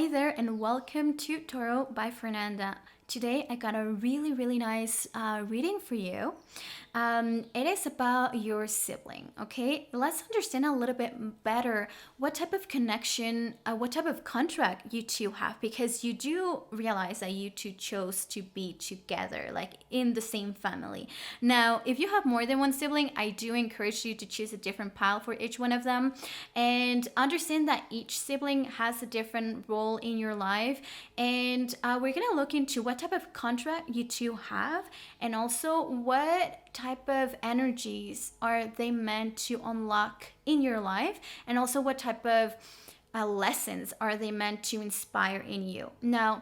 Hi there, and welcome to Toro by Fernanda. Today I got a really nice reading for you. It is about your sibling, okay? Let's understand a little bit better what type of connection, what type of contract you two have, because you do realize that you two chose to be together, like in the same family. Now, if you have more than one sibling, I do encourage you to choose a different pile for each one of them and understand that each sibling has a different role in your life. And we're gonna look into what type of contract you two have, and also what type of energies are they meant to unlock in your life, and also what type of lessons are they meant to inspire in you. Now,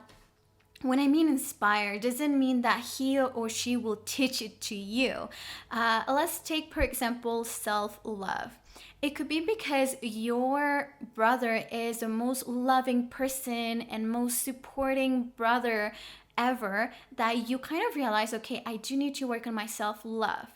when I mean inspire, doesn't mean that he or she will teach it to you. Let's take, for example, self love. It could be because your brother is the most loving person and most supporting brother ever, that you kind of realize, okay, I do need to work on my self love,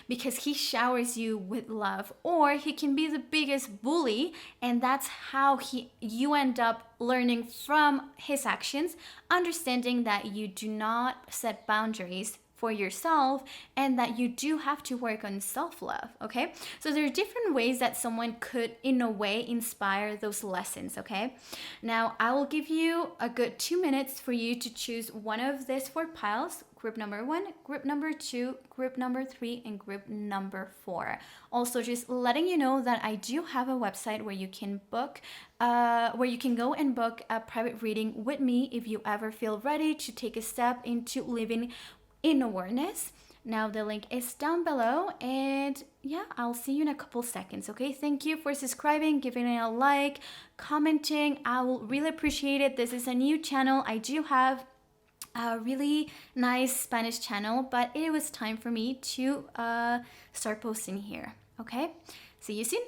because he showers you with love. Or he can be the biggest bully, and that's how you end up learning from his actions, understanding that you do not set boundaries for yourself and that you do have to work on self-love. Okay, so there are different ways that someone could in a way inspire those lessons. Okay, now I will give you a good 2 minutes for you to choose one of these four piles: group number 1, group number 2, group number 3, and group number 4. Also, just letting you know that I do have a website where you can go and book a private reading with me if you ever feel ready to take a step into living in awareness. Now the link is down below, and yeah, I'll see you in a couple seconds. Okay, thank you for subscribing, giving it a like, commenting. I will really appreciate it. This is a new channel. I do have a really nice Spanish channel, but it was time for me to start posting here. Okay, see you soon.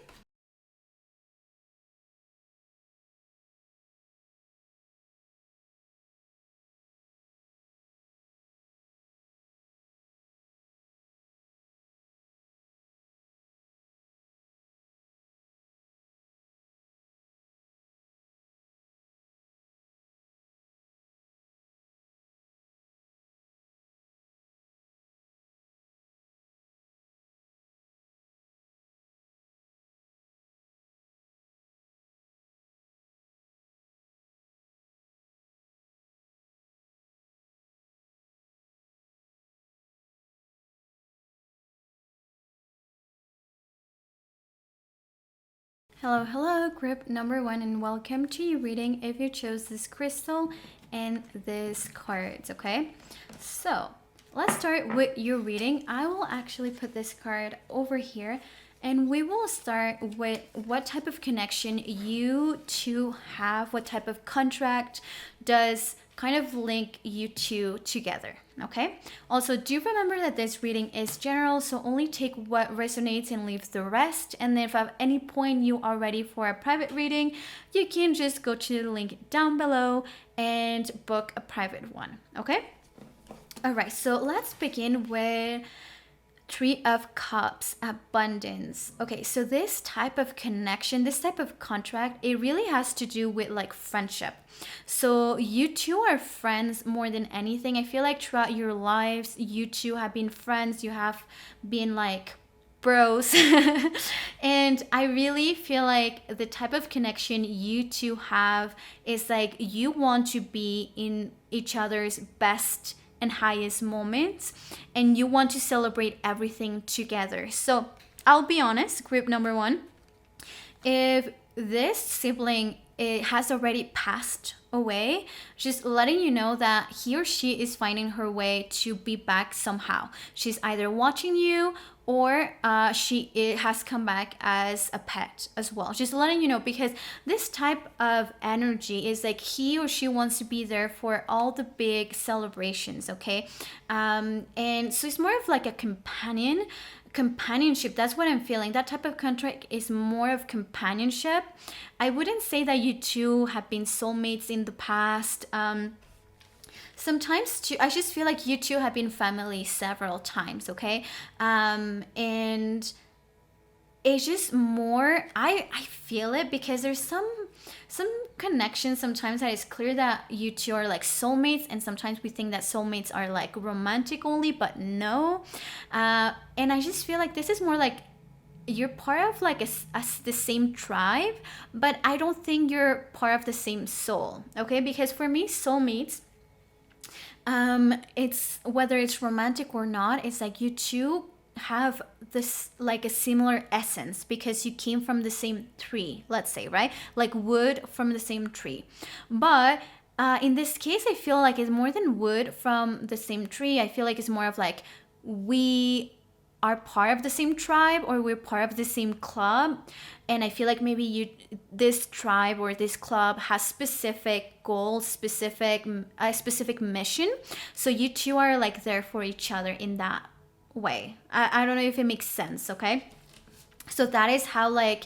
Hello, group number 1, and welcome to your reading if you chose this crystal and this cards, okay? So, let's start with your reading. I will actually put this card over here, and we will start with what type of connection you two have, what type of contract does kind of link you two together. Okay, also do remember that this reading is general, so only take what resonates and leave the rest. And then if at any point you are ready for a private reading, you can just go to the link down below and book a private one. Okay, all right, so let's begin with Three of Cups, abundance. Okay, so this type of connection, this type of contract, it really has to do with like friendship. So you two are friends more than anything. I feel like throughout your lives, you two have been friends. You have been like bros. And I really feel like the type of connection you two have is like you want to be in each other's best and highest moments, and you want to celebrate everything together. So I'll be honest, group number 1, if this sibling has already passed away, just letting you know that he or she is finding her way to be back somehow. She's either watching you, or it has come back as a pet as well. Just letting you know, because this type of energy is like he or she wants to be there for all the big celebrations. Okay, and so it's more of like a companionship. That's what I'm feeling. That type of contract is more of companionship. I wouldn't say that you two have been soulmates in the past. Sometimes too, I just feel like you two have been family several times. Okay, and it's just more, I feel it because there's some connection sometimes that it's clear that you two are like soulmates, and sometimes we think that soulmates are like romantic only, but no. And I just feel like this is more like you're part of like the same tribe, but I don't think you're part of the same soul. Okay, because for me, soulmates, it's whether it's romantic or not, it's like you two have this like a similar essence because you came from the same tree, let's say, right? Like wood from the same tree. But in this case, I feel like it's more than wood from the same tree. I feel like it's more of like we are part of the same tribe, or we're part of the same club. And I feel like maybe you, this tribe or this club has specific goals, specific a specific mission, so you two are like there for each other in that way. I don't know if it makes sense. Okay, so that is how like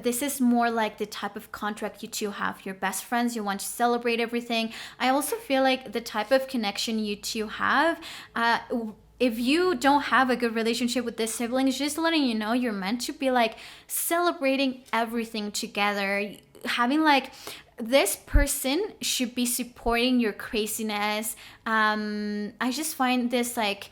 this is more like the type of contract you two have. You're best friends, you want to celebrate everything. I also feel like the type of connection you two have, if you don't have a good relationship with this sibling, it's just letting you know you're meant to be like celebrating everything together. Having like this person should be supporting your craziness. I just find this like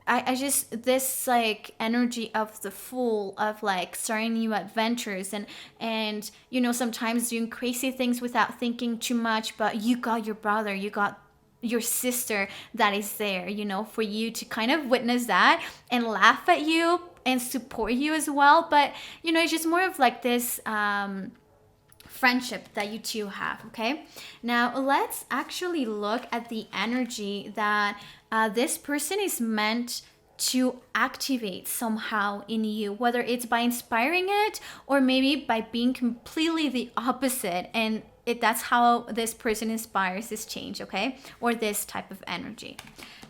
I just this like energy of the fool, of like starting new adventures, and you know, sometimes doing crazy things without thinking too much, but you got your brother, you got your sister that is there, you know, for you to kind of witness that and laugh at you and support you as well. But you know, it's just more of like this friendship that you two have. Okay, now let's actually look at the energy that this person is meant to activate somehow in you, whether it's by inspiring it or maybe by being completely the opposite, and that's how this person inspires this change. Okay, or this type of energy.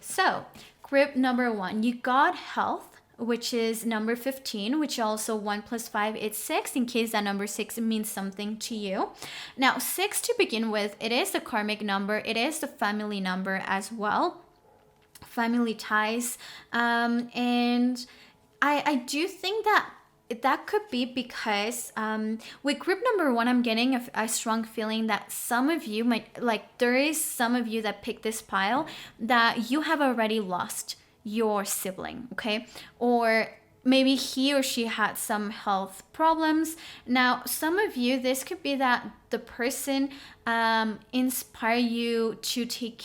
So group number 1, you got health, which is number 15, which also 1 plus 5 is 6, in case that number 6 means something to you. Now 6, to begin with, it is the karmic number, it is the family number as well, family ties. And I do think that that could be because with group number 1, I'm getting a strong feeling that some of you might, like there is some of you that picked this pile that you have already lost your sibling. Okay, or maybe he or she had some health problems. Now some of you, this could be that the person inspire you to take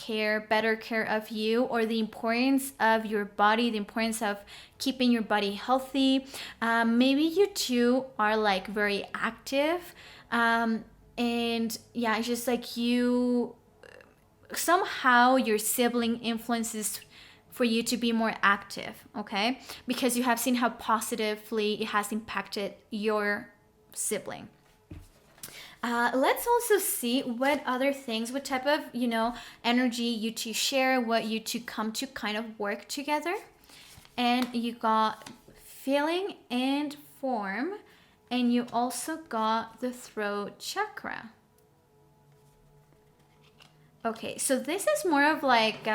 better care of you, or the importance of your body, the importance of keeping your body healthy. Maybe you two are like very active, and yeah, it's just like you somehow your sibling influences for you to be more active. Okay, because you have seen how positively it has impacted your sibling. Let's also see what other things, what type of, you know, energy you two share, what you two come to kind of work together. And you got feeling and form, and you also got the throat chakra. Okay, so this is more of like,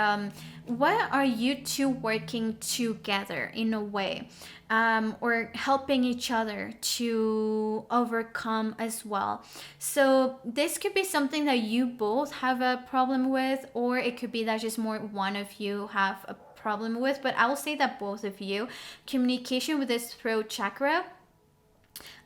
what are you two working together in a way, or helping each other to overcome as well. So this could be something that you both have a problem with, or it could be that just more one of you have a problem with. But I will say that both of you, communication with this throat chakra,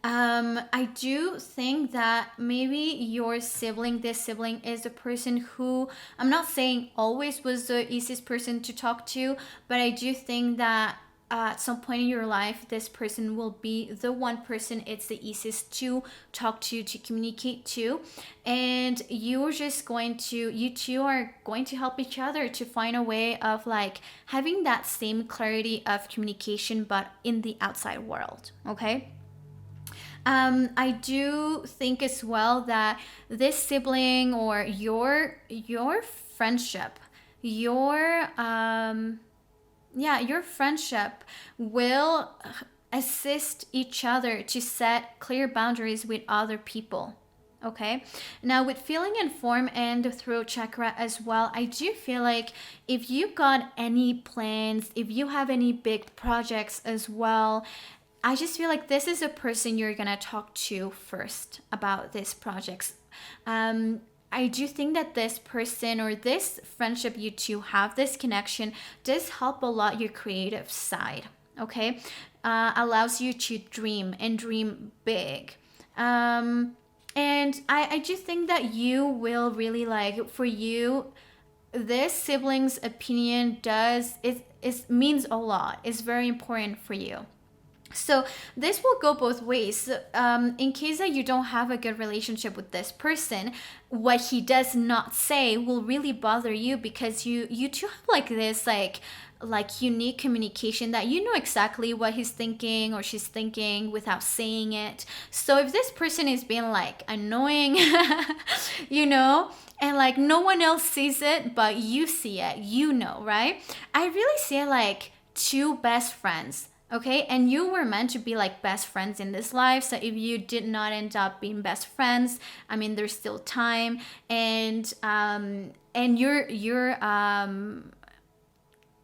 I do think that maybe your sibling, this sibling, is the person who, I'm not saying always was the easiest person to talk to, but I do think that at some point in your life, this person will be the one person it's the easiest to talk to communicate to. And you two are going to help each other to find a way of like having that same clarity of communication, but in the outside world. Okay. I do think as well that this sibling, or your friendship, your friendship will assist each other to set clear boundaries with other people. Okay, now with feeling and form and the throat chakra as well, I do feel like if you got any plans, if you have any big projects as well, I just feel like this is a person you're gonna talk to first about this projects. I do think that this person or this friendship you two have, this connection, does help a lot your creative side. Okay, allows you to dream and dream big. And I just think that you will really like, for you, this sibling's opinion does it means a lot. It's very important for you. So this will go both ways. In case that you don't have a good relationship with this person, what he does not say will really bother you, because you two have like this like unique communication that you know exactly what he's thinking or she's thinking without saying it. So if this person is being like annoying, you know, and like no one else sees it but you see it, you know, right? I really see it like two best friends. Okay, and you were meant to be like best friends in this life. So if you did not end up being best friends, I mean, there's still time, and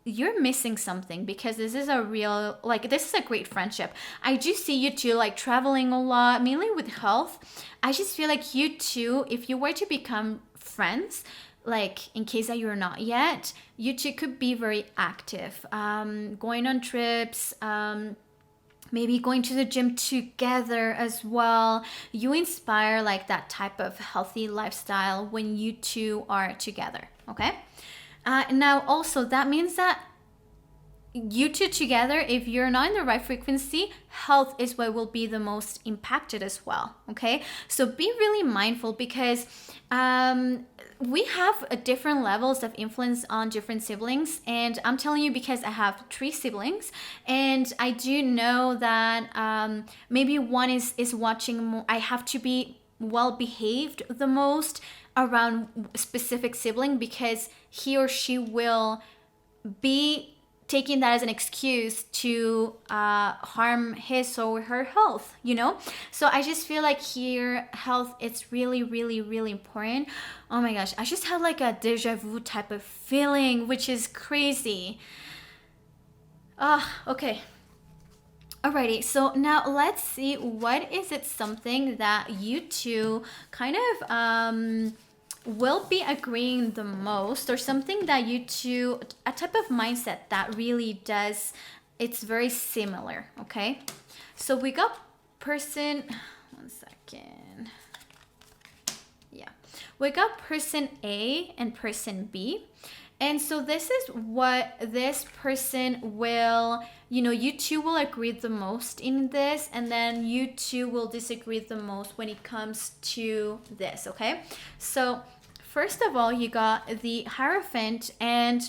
you're missing something, because this is a real, like, this is a great friendship. I do see you two like traveling a lot, mainly with health. I just feel like you two, if you were to become friends, like in case that you're not yet, you two could be very active, going on trips, maybe going to the gym together as well. You inspire like that type of healthy lifestyle when you two are together. Okay, now also that means that you two together, if you're not in the right frequency, health is what will be the most impacted as well. Okay, so be really mindful, because we have a different levels of influence on different siblings, and I'm telling you because I have 3 siblings, and I do know that maybe one is watching more. I have to be well behaved the most around specific sibling, because he or she will be taking that as an excuse to harm his or her health, you know? So I just feel like here, health, it's really, really, really important. Oh my gosh, I just had like a deja vu type of feeling, which is crazy. Okay. Alrighty, so now let's see, what is it something that you two kind of will be agreeing the most, or something that you two, a type of mindset that really does, it's very similar. Okay, so we got person, one second, yeah, we got person A and person B. And so this is what this person will, you know, you two will agree the most in this, and then you two will disagree the most when it comes to this. Okay, so first of all, you got the Hierophant and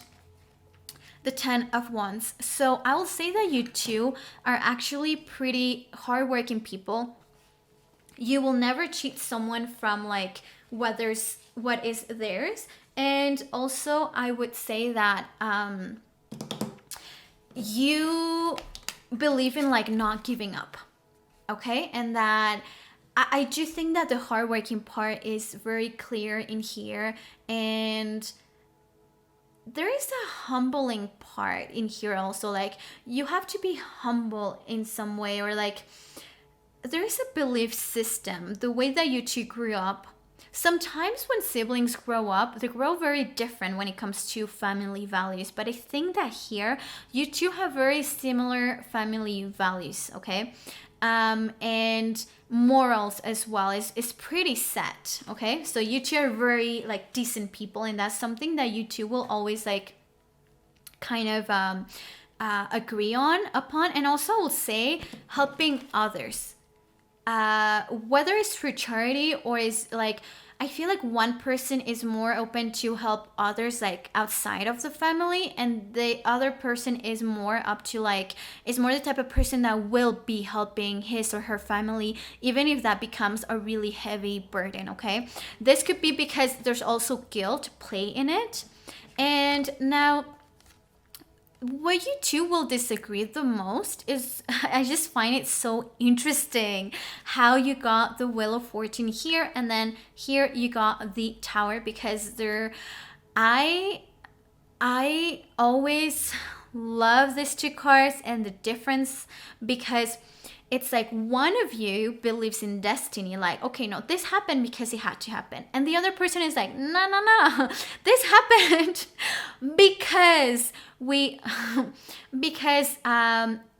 the 10 of Wands. So I will say that you two are actually pretty hardworking people. You will never cheat someone from like what is theirs. And also I would say that you believe in like not giving up. Okay, and that I do think that the hardworking part is very clear in here, and there is a humbling part in here also. Like, you have to be humble in some way, or like there is a belief system, the way that you two grew up. Sometimes when siblings grow up, they grow very different when it comes to family values. But I think that here, you two have very similar family values, okay? And morals as well is pretty set, okay? So you two are very like decent people, and that's something that you two will always like kind of agree upon. And also I will say helping others, whether it's through charity or is like, I feel like one person is more open to help others like outside of the family, and the other person is more up to like, is more the type of person that will be helping his or her family, even if that becomes a really heavy burden. Okay, this could be because there's also guilt play in it. And now what you two will disagree the most is, I just find it so interesting how you got the Wheel of Fortune here, and then here you got the Tower, because I always, love these two cards and the difference, because it's like one of you believes in destiny, like, okay, no, this happened because it had to happen, and the other person is like, no, no, no, this happened because we because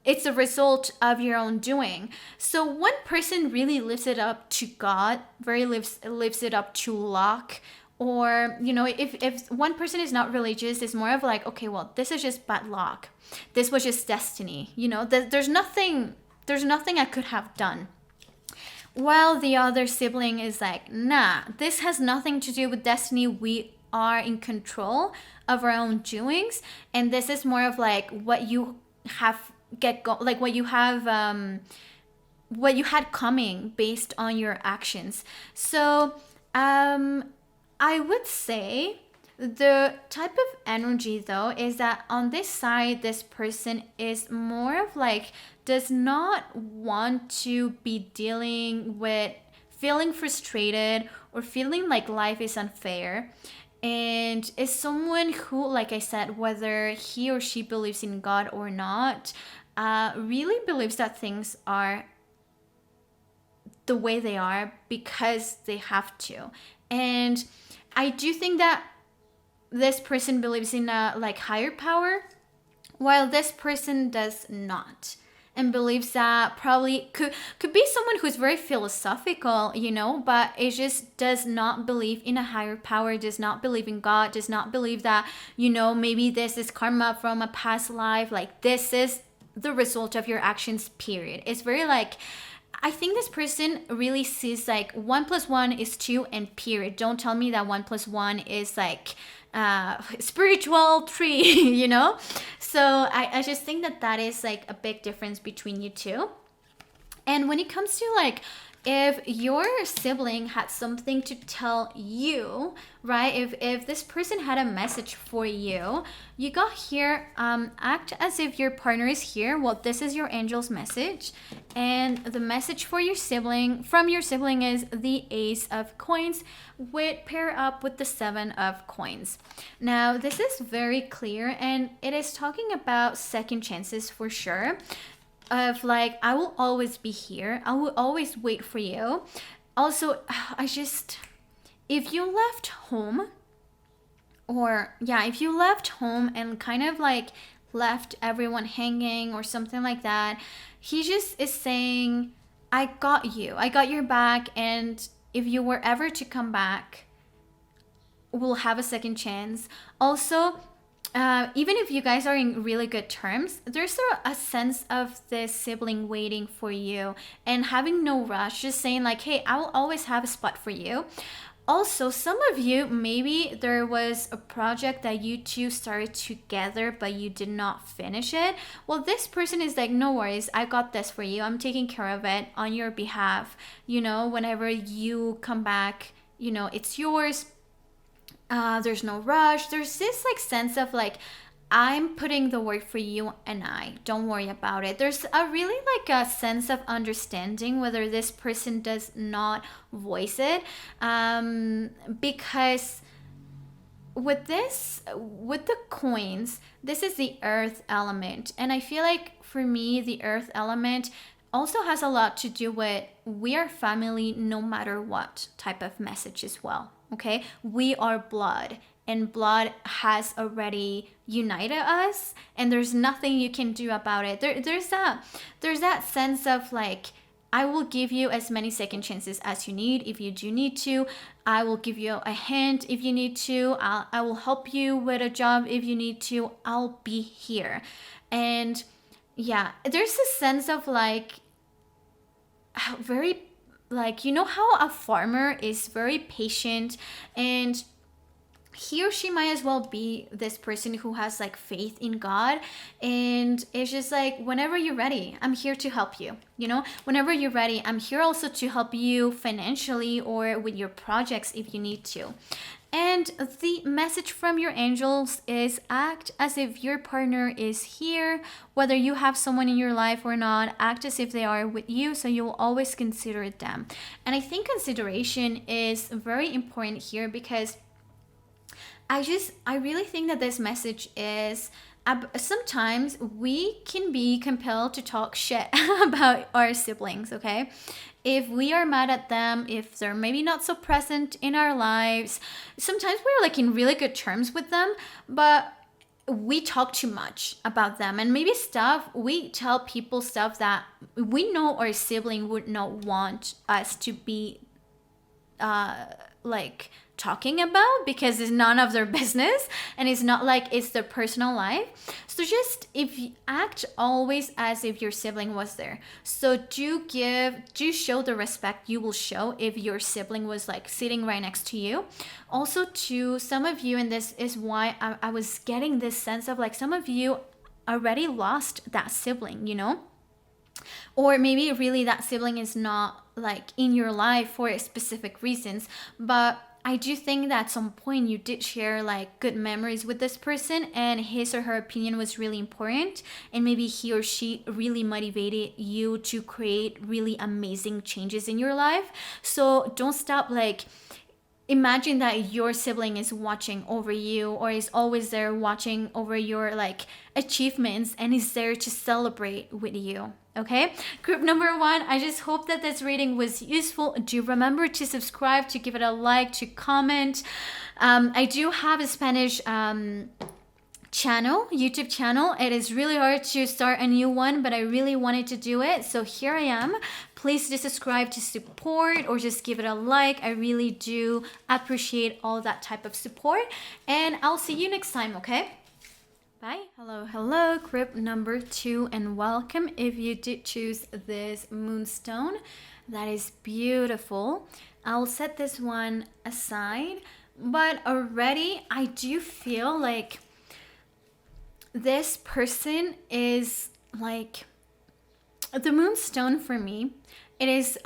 it's a result of your own doing. So one person really lifts it up to God, very lifts it up to luck. Or, if one person is not religious, it's more of like, okay, well, this is just bad luck, this was just destiny, there's nothing I could have done. While the other sibling is like, nah, this has nothing to do with destiny. We are in control of our own doings, and this is more of like what you have like what you had coming based on your actions. So, I would say the type of energy though is that on this side, this person is more of like, does not want to be dealing with feeling frustrated or feeling like life is unfair, and is someone who, like I said, whether he or she believes in God or not, really believes that things are the way they are because they have to. And I do think that this person believes in a like higher power, while this person does not, and believes that probably could be someone who's very philosophical, but it just does not believe in a higher power, does not believe in God, does not believe that, maybe this is karma from a past life, like this is the result of your actions, period. It's very like, I think this person really sees like 1 + 1 is 2 and period. Don't tell me that 1 + 1 is like spiritual tree, So I just think that is like a big difference between you two. And when it comes to like, if your sibling had something to tell you, right? If this person had a message for you, you got here, act as if your partner is here. Well, this is your angel's message. And the message for your sibling, from your sibling, is the Ace of Coins, with pair up with the 7 of Coins. Now, this is very clear, and it is talking about second chances for sure. Of like, I will always be here, I will always wait for you. Also, if you left home, if you left home and kind of like left everyone hanging or something like that, he just is saying, I got your back, and if you were ever to come back, we'll have a second chance. Also, even if you guys are in really good terms, there's a sense of this sibling waiting for you and having no rush, just saying like, hey, I will always have a spot for you. Also, some of you, maybe there was a project that you two started together, but you did not finish it. Well, this person is like, no worries, I got this for you. I'm taking care of it on your behalf. Whenever you come back, it's yours. There's no rush. There's this like sense of like, I'm putting the work for you and I don't worry about it. There's a really like a sense of understanding, whether this person does not voice it, because with the coins, this is the earth element, and I feel like for me the earth element also has a lot to do with, we are family no matter what type of message as well. Okay, we are blood, and blood has already united us, and there's nothing you can do about it. There's that sense of like, I will give you as many second chances as you need if you do need to. I will give you a hint if you need to. I will help you with a job if you need to. I'll be here. And yeah, there's a sense of like, very like, how a farmer is very patient, and he or she might as well be this person who has like faith in God, and it's just like, whenever you're ready, I'm here to help you. Whenever you're ready, I'm here also to help you financially or with your projects if you need to. And the message from your angels is, act as if your partner is here, whether you have someone in your life or not. Act as if they are with you, so you will always consider them. And I think consideration is very important here, because I really think that this message is, sometimes we can be compelled to talk shit about our siblings, okay? If we are mad at them, if they're maybe not so present in our lives, sometimes we're like in really good terms with them, but we talk too much about them, and maybe stuff we tell people stuff that we know our sibling would not want us to be like talking about, because it's none of their business and it's not like it's their personal life. So just if you act always as if your sibling was there. So do show the respect you will show if your sibling was like sitting right next to you. Also, to some of you, and this is why I was getting this sense of like some of you already lost that sibling, or maybe really that sibling is not like in your life for specific reasons, but I do think that at some point you did share like good memories with this person, and his or her opinion was really important, and maybe he or she really motivated you to create really amazing changes in your life. So don't stop, like, imagine that your sibling is watching over you, or is always there watching over your like achievements, and is there to celebrate with you. Okay, group number 1, I just hope that this reading was useful. Do remember to subscribe, to give it a like, to comment. I do have a Spanish YouTube channel. It is really hard to start a new one, but I really wanted to do it, so here I am. Please just subscribe to support, or just give it a like. I really do appreciate all that type of support, and I'll see you next time. Okay, bye. Hello, group number 2, and welcome if you did choose this moonstone. That is beautiful. I'll set this one aside, but already I do feel like this person is like the moonstone for me. It is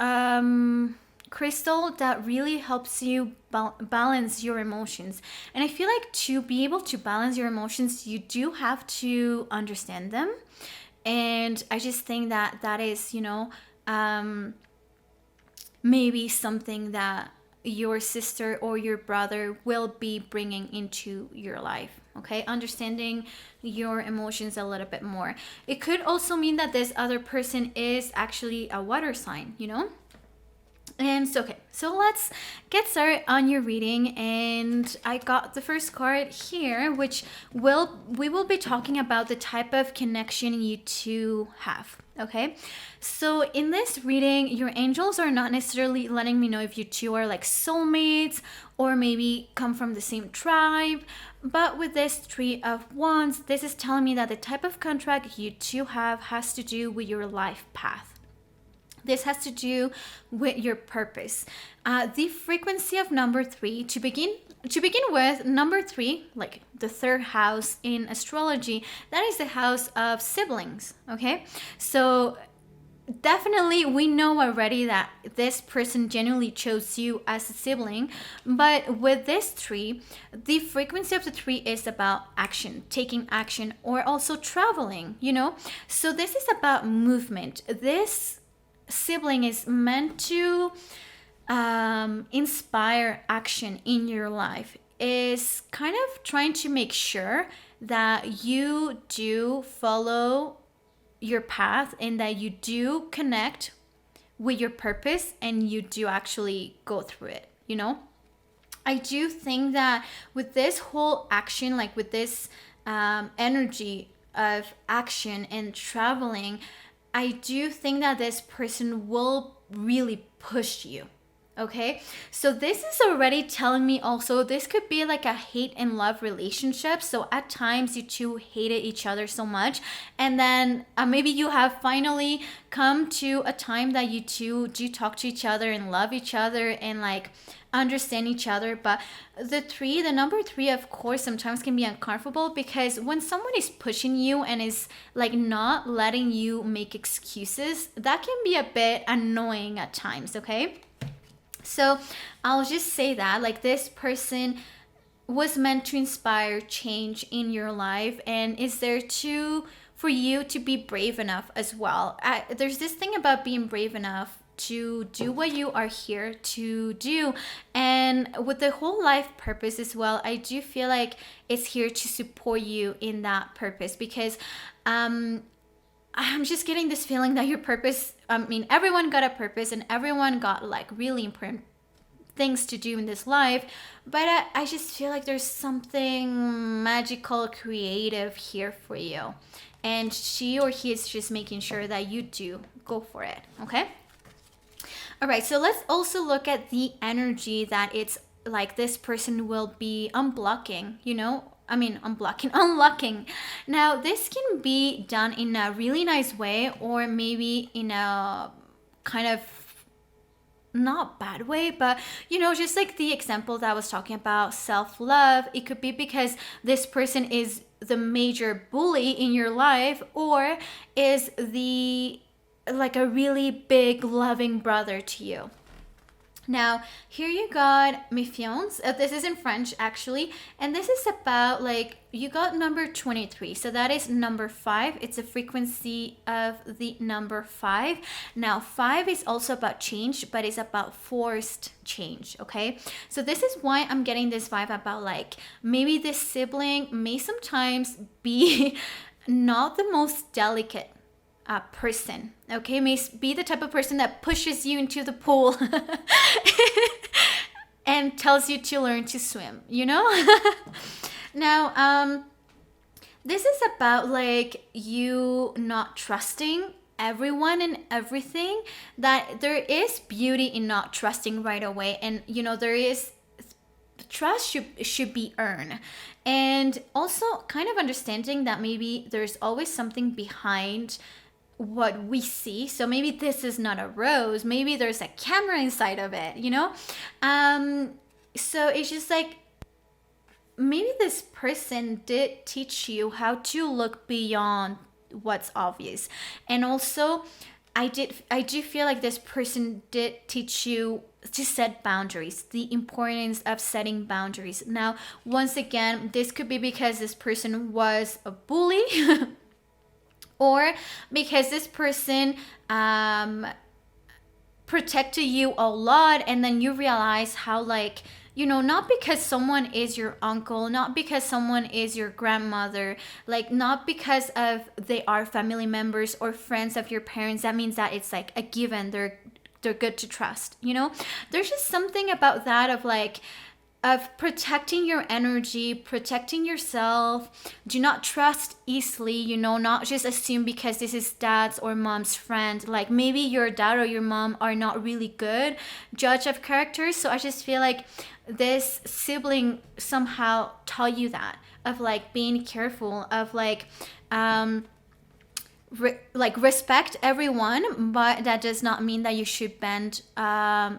crystal that really helps you balance your emotions, and I feel like to be able to balance your emotions, you do have to understand them. And I just think that that is maybe something that your sister or your brother will be bringing into your life. Okay, understanding your emotions a little bit more. It could also mean that this other person is actually a water sign, And so let's get started on your reading. And I got the first card here, which we will be talking about the type of connection you two have. Okay, so in this reading, your angels are not necessarily letting me know if you two are like soulmates, or maybe come from the same tribe. But with this 3 of Wands, this is telling me that the type of contract you two have has to do with your life path. This has to do with your purpose. The frequency of number 3, to begin with, number 3, like the 3rd house in astrology, that is the house of siblings. Okay, so definitely we know already that this person genuinely chose you as a sibling. But with this 3, the frequency of the 3 is about action, taking action, or also traveling, So this is about movement. This sibling is meant to inspire action in your life, is kind of trying to make sure that you do follow your path, and that you do connect with your purpose, and you do actually go through it. I do think that with this whole action, like with this energy of action and traveling, I do think that this person will really push you. Okay, so this is already telling me also this could be like a hate and love relationship. So at times you two hated each other so much, and then maybe you have finally come to a time that you two do talk to each other and love each other and like understand each other. But the number 3, of course, sometimes can be uncomfortable, because when someone is pushing you and is like not letting you make excuses, that can be a bit annoying at times. Okay, so I'll just say that like this person was meant to inspire change in your life, and is there for you to be brave enough as well. There's this thing about being brave enough to do what you are here to do. And with the whole life purpose as well, I do feel like it's here to support you in that purpose, because I'm just getting this feeling that your purpose, I mean, everyone got a purpose and everyone got like really important things to do in this life, but I just feel like there's something magical, creative here for you. And she or he is just making sure that you do go for it, okay? All right, so let's also look at the energy that it's like this person will be unblocking, unlocking. Now, this can be done in a really nice way, or maybe in a kind of not bad way, but just like the example that I was talking about, self-love. It could be because this person is the major bully in your life, or is the like a really big loving brother to you. Now, here you got méfiance. This is in French, actually. And this is about, like, you got number 23. So that is number 5. It's a frequency of the number 5. Now, 5 is also about change, but it's about forced change, okay? So this is why I'm getting this vibe about, like, maybe this sibling may sometimes be not the most delicate person, okay? May be the type of person that pushes you into the pool and tells you to learn to swim, Now, this is about like you not trusting everyone and everything, that there is beauty in not trusting right away. And, there is trust should be earned. And also kind of understanding that maybe there's always something behind what we see. So maybe this is not a rose, maybe there's a camera inside of it, so it's just like maybe this person did teach you how to look beyond what's obvious. And also I do feel like this person did teach you to set boundaries, the importance of setting boundaries. Now, once again, this could be because this person was a bully or because this person protected you a lot, and then you realize how, like, not because someone is your uncle, not because someone is your grandmother, like not because of they are family members or friends of your parents, that means that it's like a given they're good to trust. There's just something about that of protecting your energy, protecting yourself. Do not trust easily, not just assume because this is dad's or mom's friend. Like maybe your dad or your mom are not really good judge of characters. So I just feel like this sibling somehow taught you that, of like being careful, of like respect everyone, but that does not mean that you should bend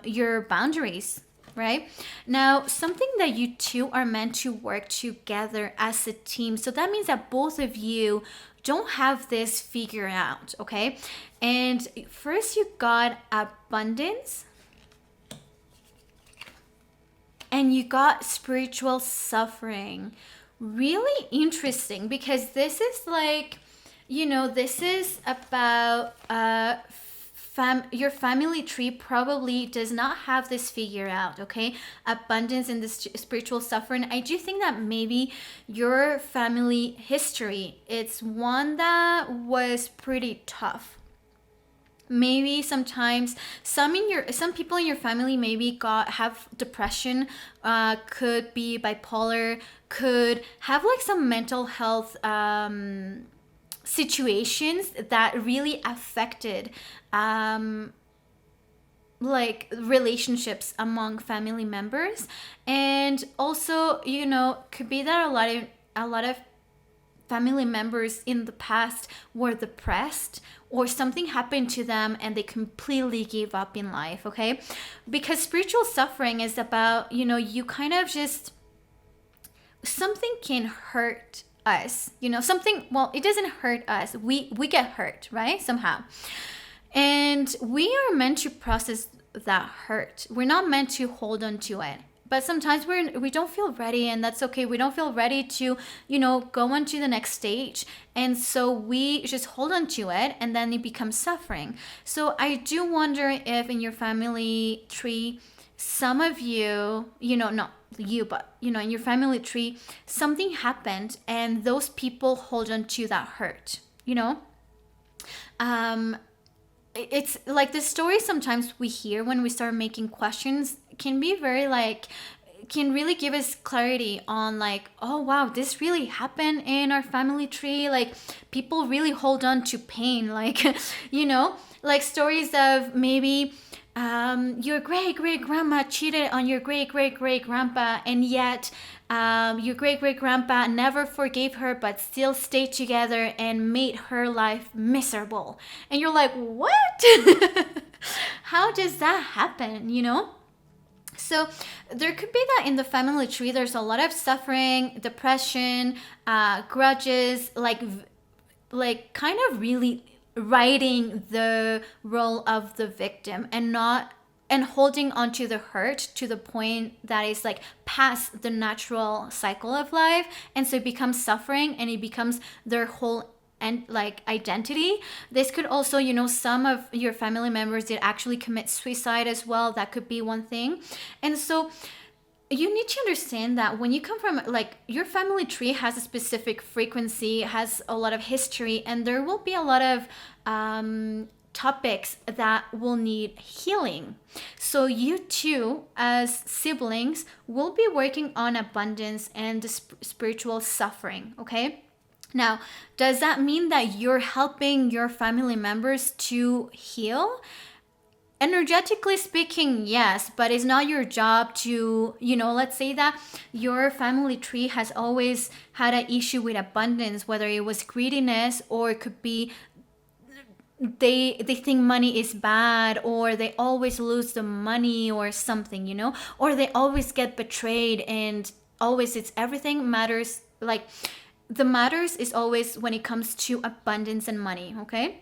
your boundaries. Right? Now, something that you two are meant to work together as a team. So that means that both of you don't have this figured out, okay? And first you got abundance and you got spiritual suffering. Really interesting, because this is like, this is about your family tree probably does not have this figured out, okay? Abundance and this spiritual suffering. I do think that maybe your family history, it's one that was pretty tough. Maybe sometimes some people in your family maybe have depression, could be bipolar, could have like some mental health situations that really affected like relationships among family members. And also, could be that a lot of family members in the past were depressed, or something happened to them and they completely gave up in life, okay? Because spiritual suffering is about, you kind of just, something can hurt us, something, well, it doesn't hurt us, we get hurt, right, somehow, and we are meant to process that hurt. We're not meant to hold on to it, but sometimes we don't feel ready, and that's okay. We don't feel ready to, go on to the next stage, and so we just hold on to it, and then it becomes suffering. So I do wonder if in your family tree, some of you, not you, but in your family tree, something happened, and those people hold on to that hurt. Um, it's like the story sometimes we hear when we start making questions can be very like, can really give us clarity on like, oh wow, this really happened in our family tree. Like people really hold on to pain, like like stories of maybe your great great grandma cheated on your great great great grandpa, and yet your great great grandpa never forgave her but still stayed together and made her life miserable. And you're like, what? How does that happen? So there could be that in the family tree. There's a lot of suffering, depression, grudges, like kind of really writing the role of the victim and not and holding onto the hurt to the point that is like past the natural cycle of life, and so it becomes suffering and it becomes their whole and like identity. This could also, some of your family members did actually commit suicide as well. That could be one thing. And so you need to understand that when you come from like your family tree has a specific frequency, has a lot of history, and there will be a lot of topics that will need healing. So you too, as siblings, will be working on abundance and the spiritual suffering. Okay. Now, does that mean that you're helping your family members to heal? Energetically speaking, yes, but it's not your job to, let's say that your family tree has always had an issue with abundance, whether it was greediness or it could be they think money is bad, or they always lose the money or something, or they always get betrayed, and always it's everything matters. Like the matters is always when it comes to abundance and money. Okay,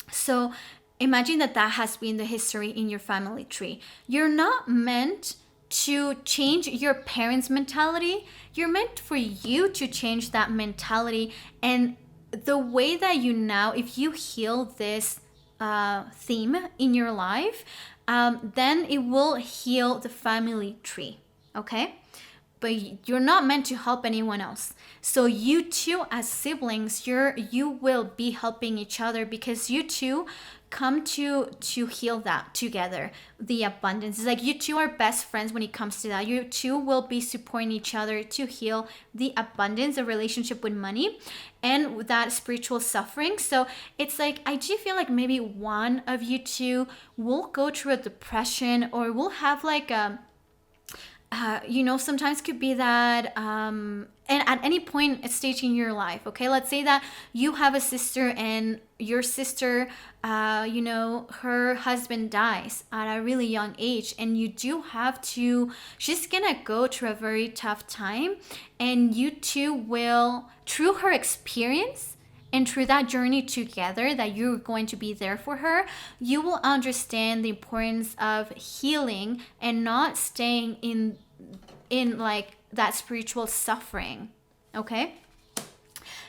so imagine that has been the history in your family tree. You're not meant to change your parents' mentality. You're meant for you to change that mentality. And the way that if you heal this theme in your life, then it will heal the family tree. Okay? But you're not meant to help anyone else. So you two as siblings, you will be helping each other, because you two come to heal that together. The abundance is like you two are best friends when it comes to that. You two will be supporting each other to heal the abundance, the relationship with money, and that spiritual suffering. So it's like I do feel like maybe one of you two will go through a depression, or will have like a sometimes could be that and at any point a stage in your life. Okay, let's say that you have a sister, and your sister her husband dies at a really young age, and you do have to, she's gonna go through a very tough time, and you two will, through her experience and through that journey together, that you're going to be there for her, you will understand the importance of healing and not staying in like that spiritual suffering. Okay,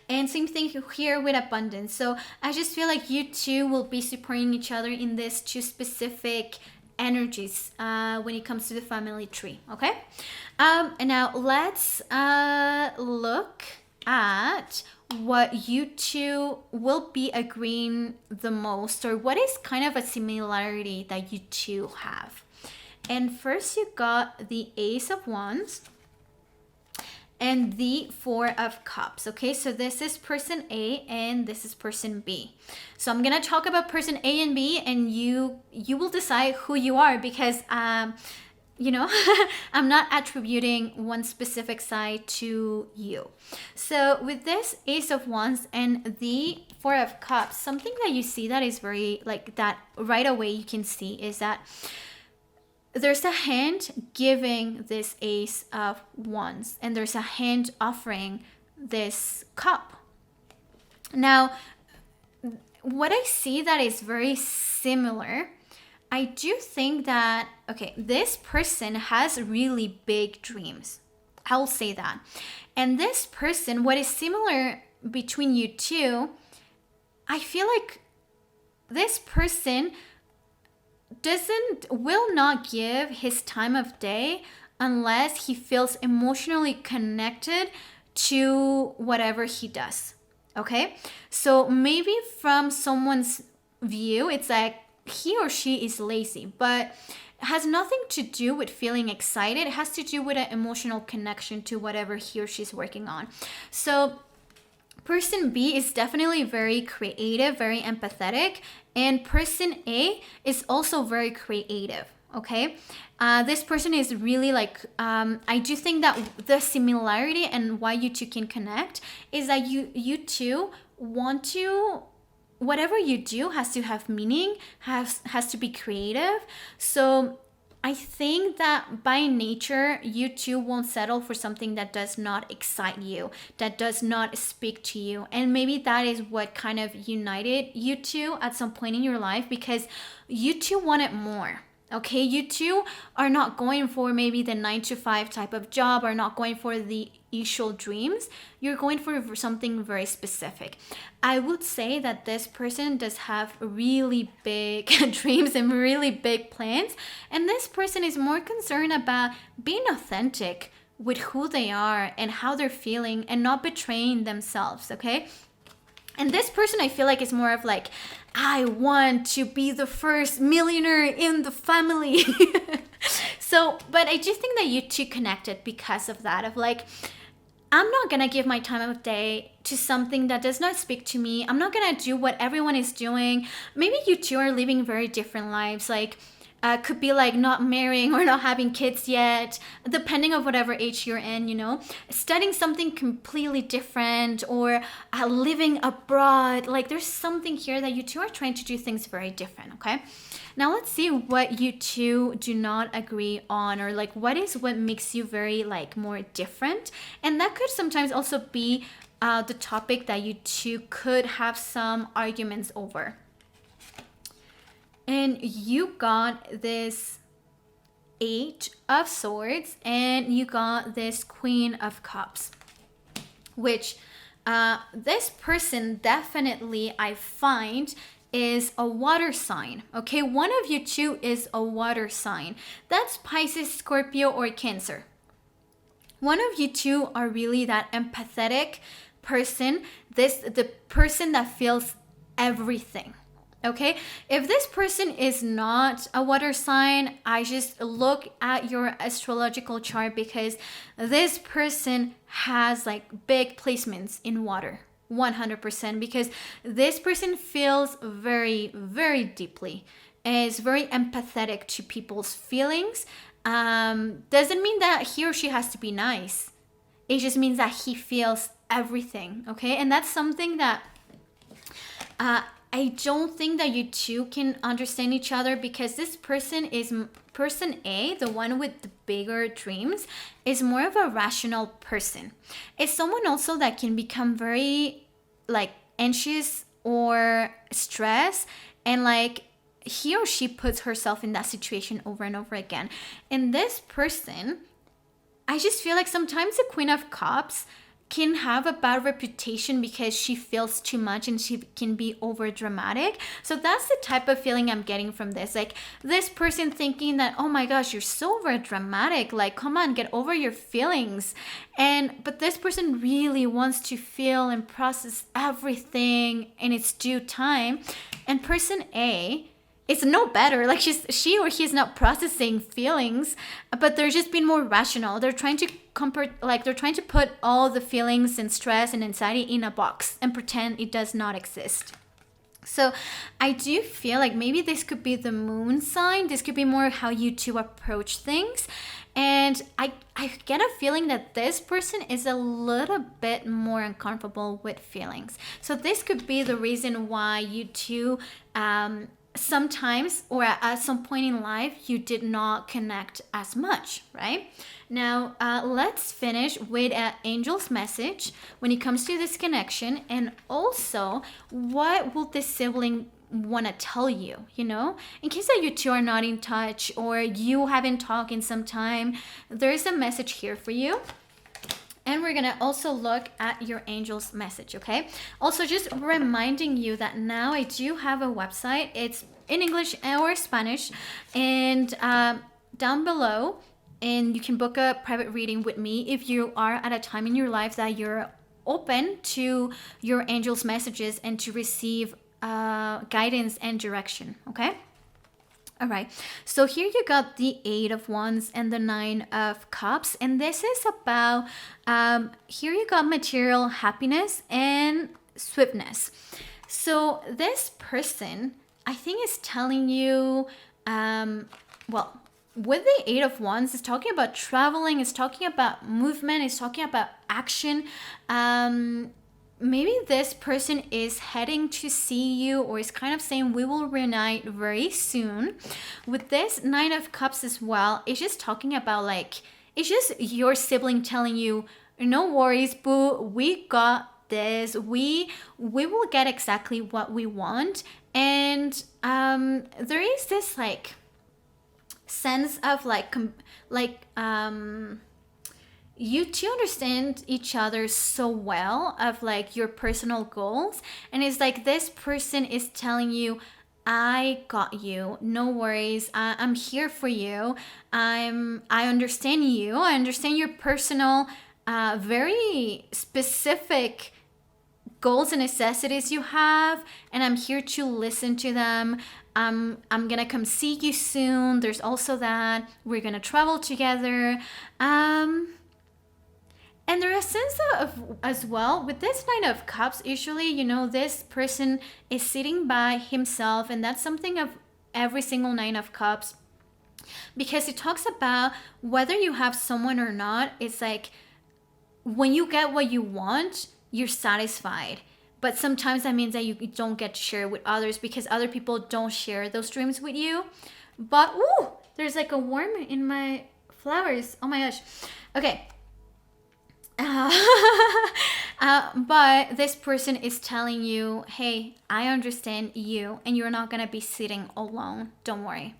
and same thing here with abundance. So I just feel like you two will be supporting each other in this two specific energies when it comes to the family tree. Okay, and now let's look at what you two will be agreeing the most, or what is kind of a similarity that you two have. And first you got the Ace of Wands and the Four of Cups. Okay, so this is person A and this is person B. So I'm gonna talk about person A and B, and you will decide who you are, because I'm not attributing one specific side to you. So with this Ace of Wands and the Four of Cups, something that you see that is very like that right away you can see is that there's a hand giving this Ace of Wands, and there's a hand offering this cup. Now, what I see that is very similar I do think that, okay, this person has really big dreams. I'll say that. And this person, what is similar between you two, I feel like this person will not give his time of day unless he feels emotionally connected to whatever he does. Okay? So maybe from someone's view, it's like he or she is lazy, but it has nothing to do with feeling excited. It has to do with an emotional connection to whatever he or she's working on. So person B is definitely very creative, very empathetic, and person A is also very creative. Okay, this person is really like, I do think that the similarity and why you two can connect is that you two want to, whatever you do has to have meaning, has to be creative. So I think that by nature, you two won't settle for something that does not excite you, that does not speak to you. And maybe that is what kind of united you two at some point in your life, because you two wanted more. Okay, you two are not going for maybe the 9 to 5 type of job, or not going for the usual dreams. You're going for something very specific. I would say that this person does have really big dreams and really big plans, and this person is more concerned about being authentic with who they are and how they're feeling and not betraying themselves. Okay, and this person, I feel like, is more of like, I want to be the first millionaire in the family. So, but I do think that you two connected because of that, of like, I'm not gonna give my time of day to something that does not speak to me. I'm not gonna do what everyone is doing. Maybe you two are living very different lives. Like, could be like not marrying or not having kids yet, depending on whatever age you're in, studying something completely different, or living abroad. Like, there's something here that you two are trying to do things very different. Okay, now let's see what you two do not agree on, or like what makes you very like more different. And that could sometimes also be the topic that you two could have some arguments over. And you got this 8 of Swords, and you got this Queen of Cups, which this person definitely, I find, is a water sign. Okay, one of you two is a water sign. That's Pisces, Scorpio, or Cancer. One of you two are really that empathetic person, the person that feels everything. Okay, if this person is not a water sign, I just look at your astrological chart, because this person has like big placements in water, 100%, because this person feels very, very deeply, is very empathetic to people's feelings. Doesn't mean that he or she has to be nice. It just means that he feels everything. Okay, and that's something that I don't think that you two can understand each other, because this person A, the one with the bigger dreams, is more of a rational person. It's someone also that can become very like anxious or stressed, and like he or she puts herself in that situation over and over again. And this person, I just feel like sometimes the Queen of Cups can have a bad reputation because she feels too much and she can be over dramatic. So that's the type of feeling I'm getting from this. Like, this person thinking that, oh my gosh, you're so over dramatic. Like, come on, get over your feelings. But this person really wants to feel and process everything in its due time. And person A, it's no better. Like, she or he is not processing feelings, but they're just being more rational. They're trying to they're trying to put all the feelings and stress and anxiety in a box and pretend it does not exist. So I do feel like maybe this could be the moon sign. This could be more how you two approach things. And I get a feeling that this person is a little bit more uncomfortable with feelings. So this could be the reason why you two sometimes, or at some point in life, you did not connect as much, right? Now, let's finish with an angel's message when it comes to this connection, and also what will this sibling want to tell you, in case that you two are not in touch or you haven't talked in some time. There's a message here for you. And we're gonna also look at your angel's message, okay? Also, just reminding you that now I do have a website. It's in English or Spanish, and down below, and you can book a private reading with me if you are at a time in your life that you're open to your angel's messages and to receive guidance and direction, okay? All right, so here you got the 8 of Wands and the 9 of Cups, and this is about, here you got material happiness and swiftness. So this person, I think, is telling you, well, with the 8 of Wands, it's talking about traveling, it's talking about movement, it's talking about action. Maybe this person is heading to see you, or is kind of saying we will reunite very soon. With this 9 of Cups as well, it's just talking about, like, it's just your sibling telling you, no worries, boo, we got this. We will get exactly what we want. And there is this like sense of you two understand each other so well, of like your personal goals, and it's like this person is telling you, I got you, no worries, I'm here for you, I understand you, I understand your personal very specific goals and necessities you have, and I'm here to listen to them. I'm gonna come see you soon. There's also that we're gonna travel together. And there is a sense of, as well, with this 9 of Cups, usually, this person is sitting by himself, and that's something of every single 9 of Cups, because it talks about whether you have someone or not. It's like when you get what you want, you're satisfied. But sometimes that means that you don't get to share with others because other people don't share those dreams with you. But, ooh, there's like a worm in my flowers. Oh my gosh. Okay. But this person is telling you, hey, I understand you, and you're not gonna be sitting alone. Don't worry.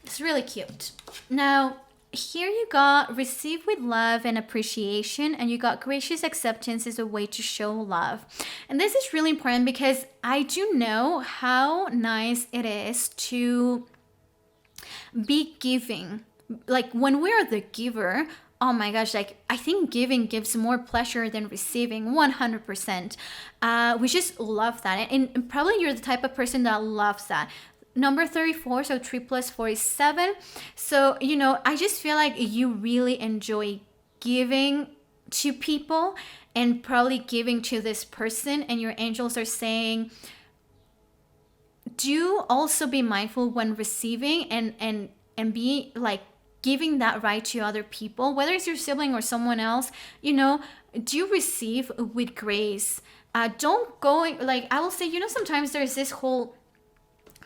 It's really cute. Now, here you got receive with love and appreciation, and you got gracious acceptance is a way to show love. And this is really important because I do know how nice it is to be giving. Like when we're the giver, oh my gosh, like I think giving gives more pleasure than receiving, 100%. We just love that. And probably you're the type of person that loves that. Number 34, so 3 plus 4 is 7. So, I just feel like you really enjoy giving to people, and probably giving to this person, and your angels are saying, do also be mindful when receiving, and be like giving that right to other people, whether it's your sibling or someone else. Do receive with grace. Don't go, like, I will say, sometimes there's this whole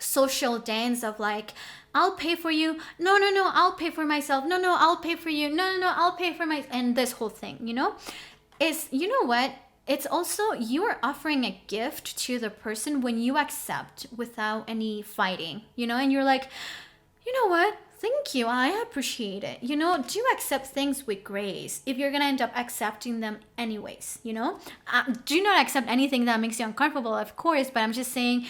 social dance of like, I'll pay for you, no, I'll pay for myself, no, I'll pay for you, no, I'll pay for my, and this whole thing, is, what, it's also, you are offering a gift to the person when you accept without any fighting, and you're like, what, thank you, I appreciate it, do accept things with grace if you're gonna end up accepting them anyways, do not accept anything that makes you uncomfortable, of course, but I'm just saying,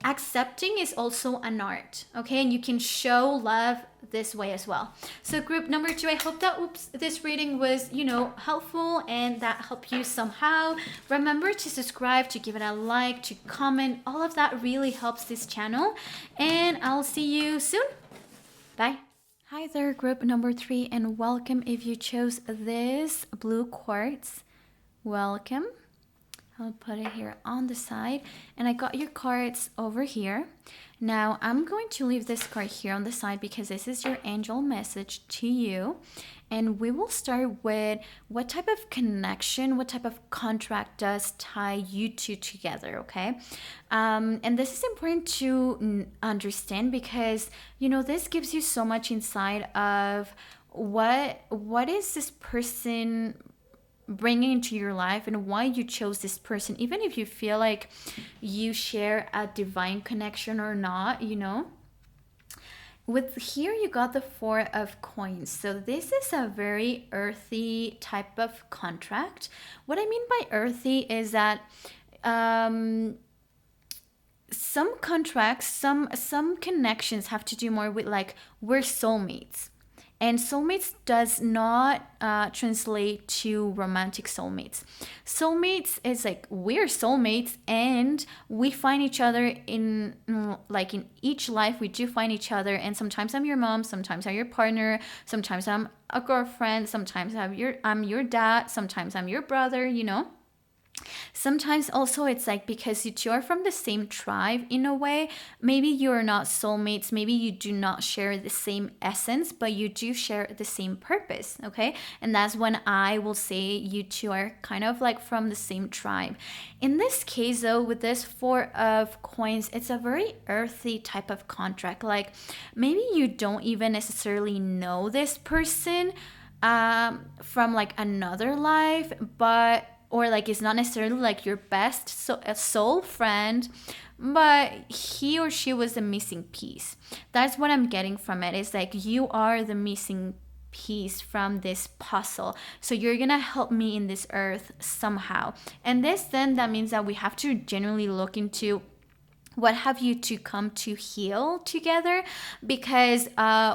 accepting is also an art, okay? And you can show love this way as well. So group number 2, I hope that this reading was, helpful, and that helped you somehow. Remember to subscribe, to give it a like, to comment. All of that really helps this channel. And I'll see you soon. Bye. Hi there, group number 3, and welcome if you chose this blue quartz. Welcome. I'll put it here on the side, and I got your cards over here. Now I'm going to leave this card here on the side because this is your angel message to you, and we will start with what type of connection, what type of contract does tie you two together, okay? And this is important to understand because this gives you so much insight of what is this person bringing into your life and why you chose this person, even if you feel like you share a divine connection or not, with here you got the Four of Coins. So this is a very earthy type of contract. What I mean by earthy is that some contracts, some connections have to do more with like we're soulmates. And soulmates does not translate to romantic soulmates. Soulmates is like we're soulmates and we find each other in like in each life we do find each other, and sometimes I'm your mom, sometimes I'm your partner, sometimes I'm a girlfriend, sometimes I'm your dad, sometimes I'm your brother. Sometimes also it's like because you two are from the same tribe in a way, maybe you're not soulmates, maybe you do not share the same essence, but you do share the same purpose, okay? And that's when I will say you two are kind of like from the same tribe. In this case though, with this Four of Coins, it's a very earthy type of contract. Like maybe you don't even necessarily know this person from like another life, but or like it's not necessarily like your best a soul friend, but he or she was the missing piece. That's what I'm getting from it. It's like you are the missing piece from this puzzle, so you're gonna help me in this earth somehow. And this then that means that we have to genuinely look into what have you to come to heal together, because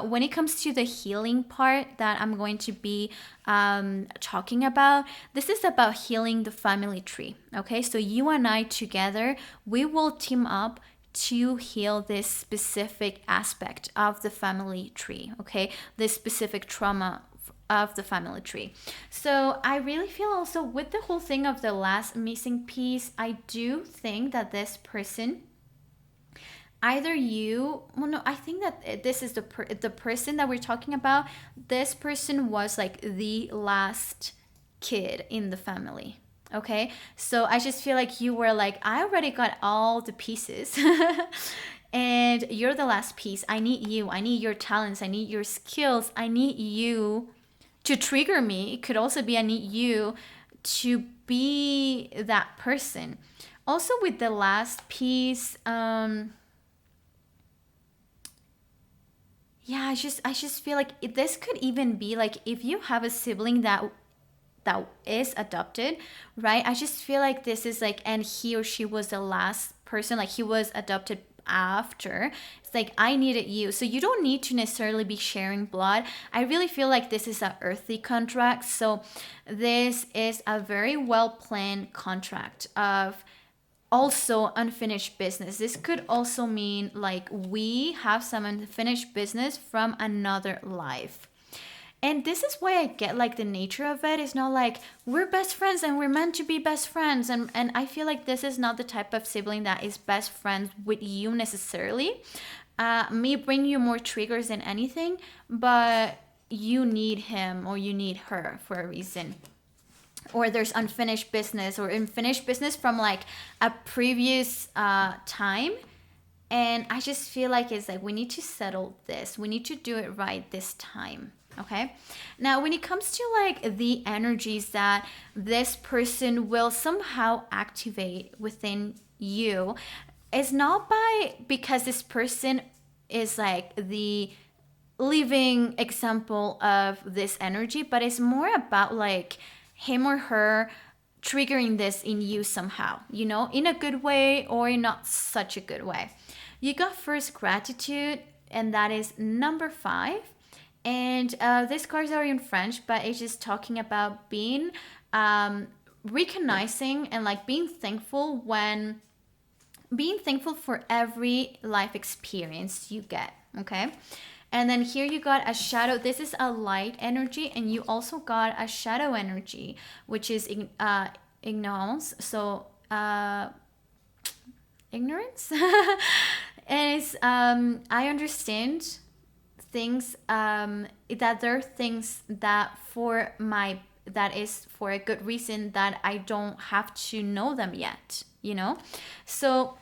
when it comes to the healing part that I'm going to be talking about, this is about healing the family tree. Okay, so you and I together, we will team up to heal this specific aspect of the family tree. Okay, this specific trauma of the family tree. So I really feel also with the whole thing of the last missing piece, I do think that this person, either you, well no, I think that this is the person that we're talking about. This person was like the last kid in the family. Okay, so I just feel like you were like, I already got all the pieces and you're the last piece. I need you, I need your talents, I need your skills, I need you to trigger me. It could also be I need you to be that person. Also with the last piece, yeah, I just feel like this could even be like if you have a sibling that is adopted, right? I just feel like this is like, and he or she was the last person, like he was adopted after. It's like I needed you, so you don't need to necessarily be sharing blood. I really feel like this is an earthy contract, so this is a very well planned contract of also unfinished business. This could also mean like we have some unfinished business from another life. And this is why I get like the nature of it. It's not like we're best friends and we're meant to be best friends. And I feel like this is not the type of sibling that is best friends with you necessarily. Me bring you more triggers than anything, but you need him or you need her for a reason, or there's unfinished business or unfinished business from like a previous time. And I just feel like it's like we need to settle this, we need to do it right this time. Okay, now when it comes to like the energies that this person will somehow activate within you, it's not because this person is like the living example of this energy, but it's more about like him or her triggering this in you somehow, in a good way or in not such a good way. You got first gratitude, and that is number 5. And these cards are in French, but it's just talking about being recognizing and like being thankful for every life experience you get. Okay. And then here you got a shadow. This is a light energy, and you also got a shadow energy, which is ignorance. So ignorance. And it's I understand things that there are things that is for a good reason that I don't have to know them yet. So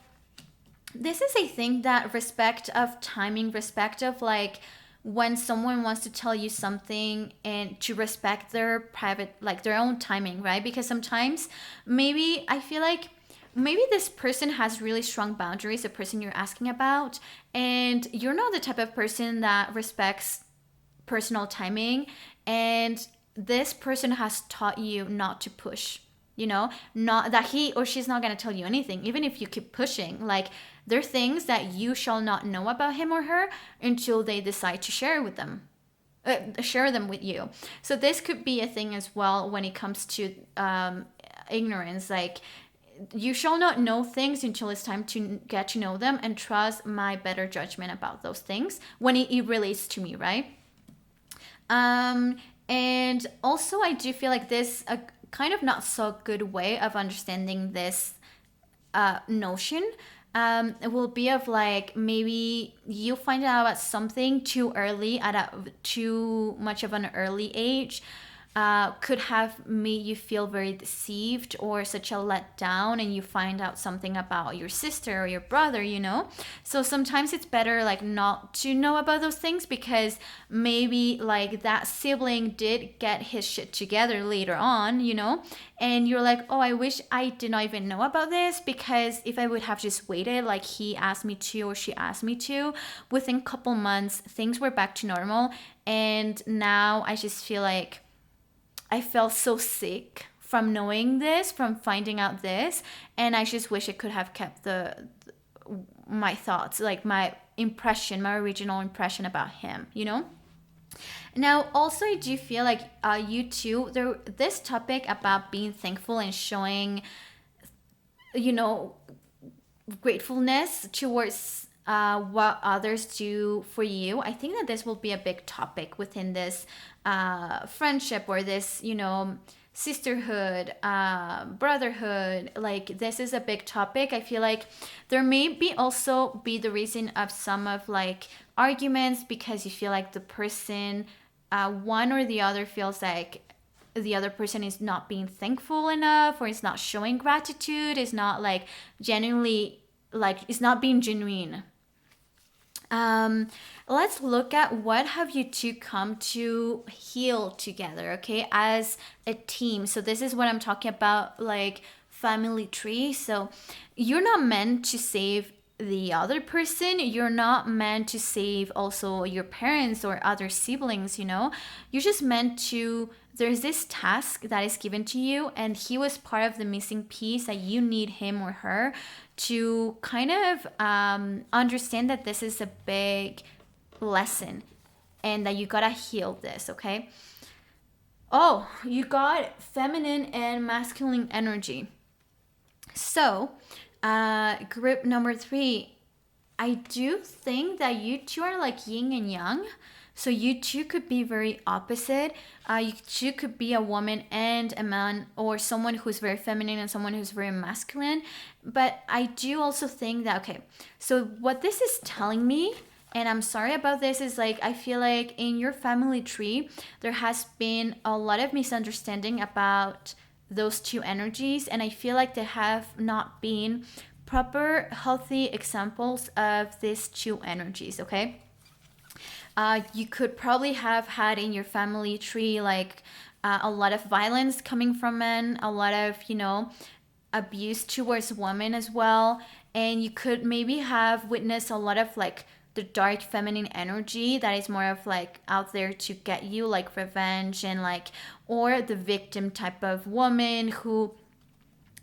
this is a thing that respect of timing, respect of like when someone wants to tell you something and to respect their private, like their own timing, right? Because sometimes maybe I feel like maybe this person has really strong boundaries, the person you're asking about, and you're not the type of person that respects personal timing, and this person has taught you not to push, not that he or she's not going to tell you anything even if you keep pushing. Like, there are things that you shall not know about him or her until they decide to share them with you. So this could be a thing as well when it comes to ignorance. Like, you shall not know things until it's time to get to know them and trust my better judgment about those things when it relates to me, right? And also, I do feel like this a kind of not so good way of understanding this notion. It will be of like, maybe you find out about something too early at too much of an early age, could have made you feel very deceived or such a letdown, and you find out something about your sister or your brother. So sometimes it's better like not to know about those things, because maybe like that sibling did get his shit together later on. And you're like, oh, I wish I did not even know about this, because if I would have just waited like he asked me to or she asked me to, within a couple months things were back to normal. And now I just feel like I felt so sick from knowing this, from finding out this, and I just wish I could have kept my thoughts, like my impression, my original impression about him. Now, also, I do feel like you too, this topic about being thankful and showing, you know, gratefulness towards what others do for you. I think that this will be a big topic within this friendship, or this, sisterhood, brotherhood. Like, this is a big topic. I feel like there may be also be the reason of some of like arguments, because you feel like the person, one or the other, feels like the other person is not being thankful enough, or is not showing gratitude, is not like genuinely, like, it's not being genuine. Let's look at what have you two come to heal together, okay, as a team. So this is what I'm talking about, like family tree. So you're not meant to save the other person. You're not meant to save also your parents or other siblings. You're just meant to, there's this task that is given to you, and he was part of the missing piece that you need him or her to kind of understand that this is a big lesson and that you gotta heal this, okay? Oh, you got feminine and masculine energy. So, group number 3, I do think that you two are like yin and yang. So you two could be very opposite. You two could be a woman and a man, or someone who's very feminine and someone who's very masculine. But I do also think that, okay, so what this is telling me, and I'm sorry about this, is like, I feel like in your family tree, there has been a lot of misunderstanding about those two energies. And I feel like there have not been proper healthy examples of these two energies, okay? You could probably have had in your family tree like a lot of violence coming from men, a lot of, abuse towards women as well. And you could maybe have witnessed a lot of like the dark feminine energy that is more of like out there to get you, like revenge, and like, or the victim type of woman who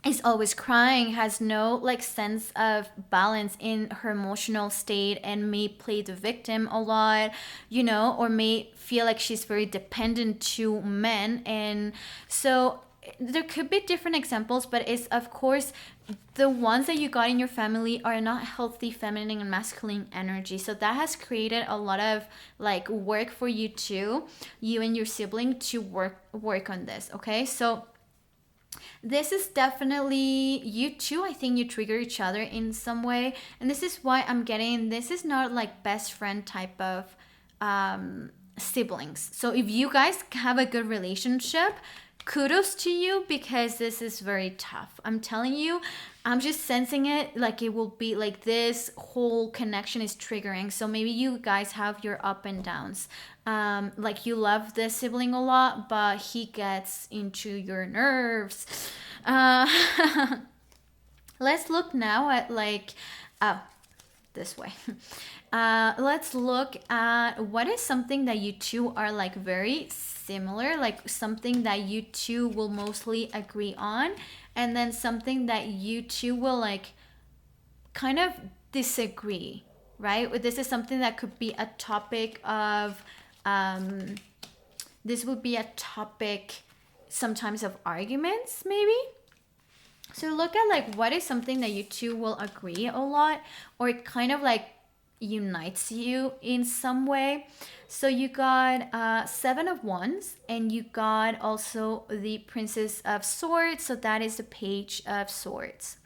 is always crying, has no like sense of balance in her emotional state, and may play the victim a lot, or may feel like she's very dependent to men. And so there could be different examples, but it's, of course, the ones that you got in your family are not healthy feminine and masculine energy. So that has created a lot of like work for you too, you and your sibling, to work on this, okay? So this is definitely you two. I think you trigger each other in some way, and this is why I'm getting, this is not like best friend type of siblings. So if you guys have a good relationship, kudos to you because this is very tough. I'm telling you, I'm just sensing it like it will be like this whole connection is triggering. So maybe you guys have your up and downs. Like you love this sibling a lot, but he gets into your nerves. Uh, let's look now at like, oh, this way. Let's look at what is something that you two are like very similar, like something that you two will mostly agree on, and then something that you two will like kind of disagree, right? This is something that could be a topic of, this would be a topic sometimes of arguments, maybe. So look at like what is something that you two will agree a lot, or it kind of like unites you in some way. So you got Seven of Wands, and you got also the Princess of Swords. So that is the Page of Swords.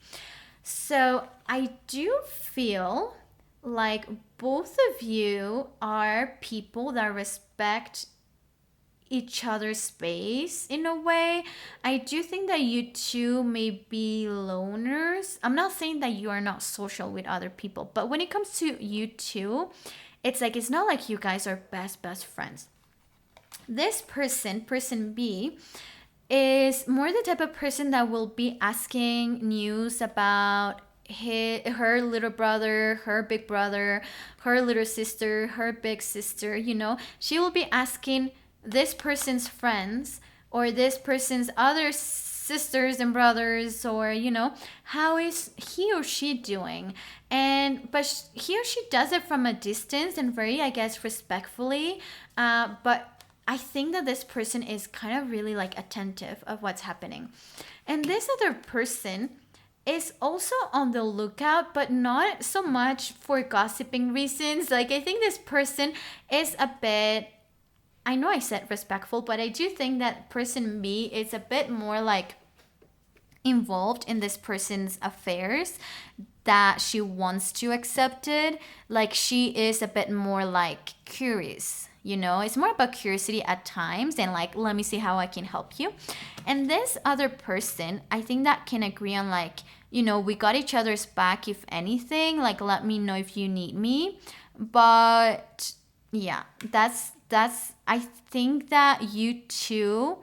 So I do feel like both of you are people that respect each other's space in a way. I do think that you two may be loners. I'm not saying that you are not social with other people, but when it comes to you two, it's like it's not like you guys are best friends. This person B, is more the type of person that will be asking news about her little brother, her big brother, her little sister, her big sister, you know. She will be asking this person's friends or this person's other sisters and brothers, or you know, how is he or she doing. And but he or she does it from a distance and very, I guess, respectfully, but I think that this person is kind of really like attentive of what's happening. And this other person is also on the lookout, but not so much for gossiping reasons. Like I think this person is a bit, I know I said respectful, but I do think that person B is a bit more like involved in this person's affairs that she wants to accept it. Like she is a bit more like curious, you know. It's more about curiosity at times and like, let me see how I can help you. And this other person, I think that can agree on like, you know, we got each other's back if anything, like let me know if you need me. But yeah, that's I think that you two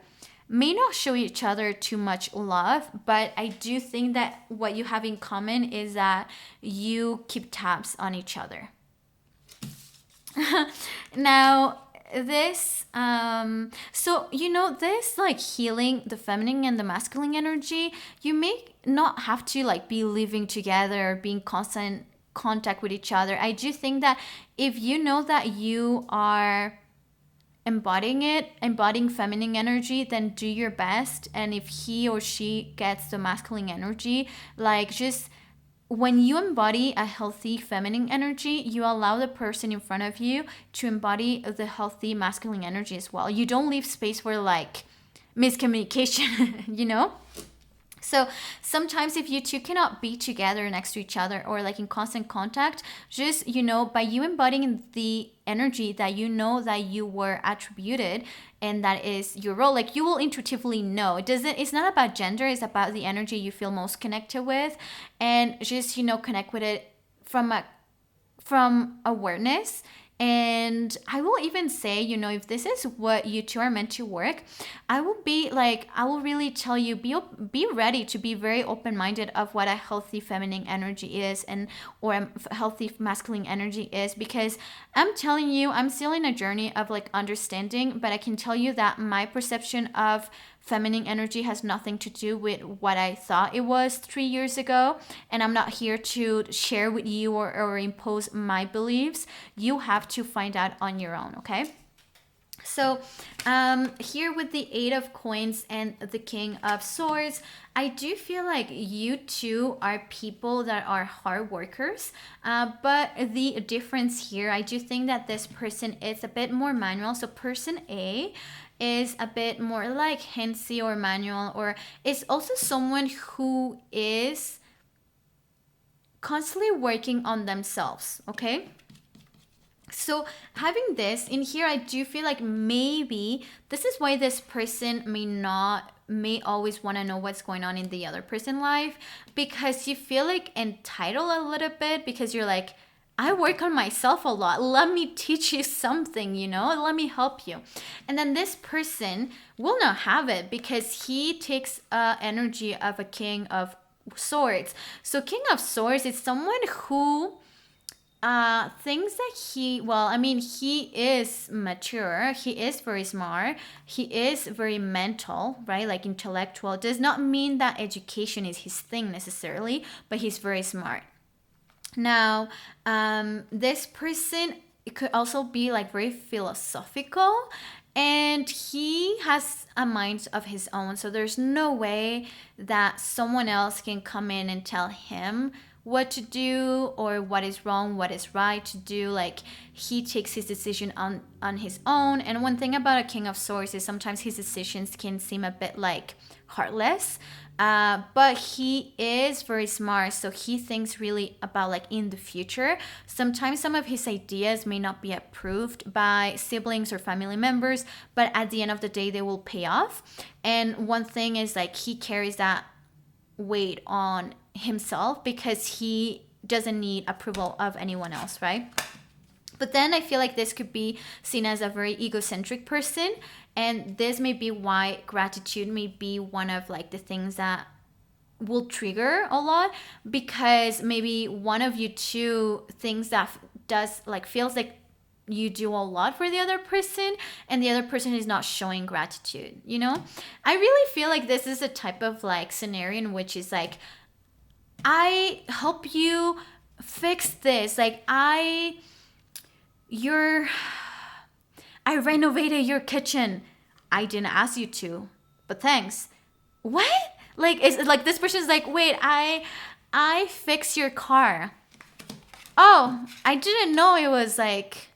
may not show each other too much love, but I do think that what you have in common is that you keep tabs on each other. Now, this so you know, this like healing the feminine and the masculine energy, you may not have to like be living together or being constant contact with each other. I do think that if you know that you are embodying feminine energy, then do your best. And if he or she gets the masculine energy, like just when you embody a healthy feminine energy, you allow the person in front of you to embody the healthy masculine energy as well. You don't leave space for like miscommunication, you know? So sometimes if you two cannot be together next to each other or like in constant contact, just, you know, by you embodying the energy that you know that you were attributed and that is your role, like you will intuitively know. It's not about gender, it's about the energy you feel most connected with, and just, you know, connect with it from awareness. And I will even say, you know, if this is what you two are meant to work, I will really tell you, be ready to be very open-minded of what a healthy feminine energy is and or a healthy masculine energy is, because I'm telling you, I'm still in a journey of like understanding, but I can tell you that my perception of feminine energy has nothing to do with what I thought it was 3 years ago. And I'm not here to share with you or impose my beliefs. You have to find out on your own, okay? So here with the Eight of Coins and the King of Swords, I do feel like you two are people that are hard workers. But the difference here, I do think that this person is a bit more manual. So person A is a bit more like handsy or manual, or is also someone who is constantly working on themselves, okay? So having this in here, I do feel like maybe this is why this person may always want to know what's going on in the other person's life, because you feel like entitled a little bit, because you're like, I work on myself a lot. Let me teach you something, let me help you. And then this person will not have it because he takes energy of a king of swords. So king of swords is someone who things that he is mature, he is very smart, he is very mental, right? Like intellectual. Does not mean that education is his thing necessarily, but he's very smart. Now, this person, it could also be like very philosophical, and he has a mind of his own. So there's no way that someone else can come in and tell him what to do or what is wrong, what is right to do. Like, he takes his decision on his own. And one thing about a king of swords is sometimes his decisions can seem a bit like heartless, but he is very smart, so he thinks really about like in the future. Sometimes some of his ideas may not be approved by siblings or family members, but at the end of the day they will pay off. And one thing is like he carries that weight on himself because he doesn't need approval of anyone else, right? But then I feel like this could be seen as a very egocentric person. And this may be why gratitude may be one of like the things that will trigger a lot, because maybe one of you two things that does like feels like you do a lot for the other person, and the other person is not showing gratitude. I really feel like this is a type of like scenario in which is like, I help you fix this, like I renovated your kitchen. I didn't ask you to, but thanks. What? Like, it's like this person's like, wait, I fix your car. Oh, I didn't know it was like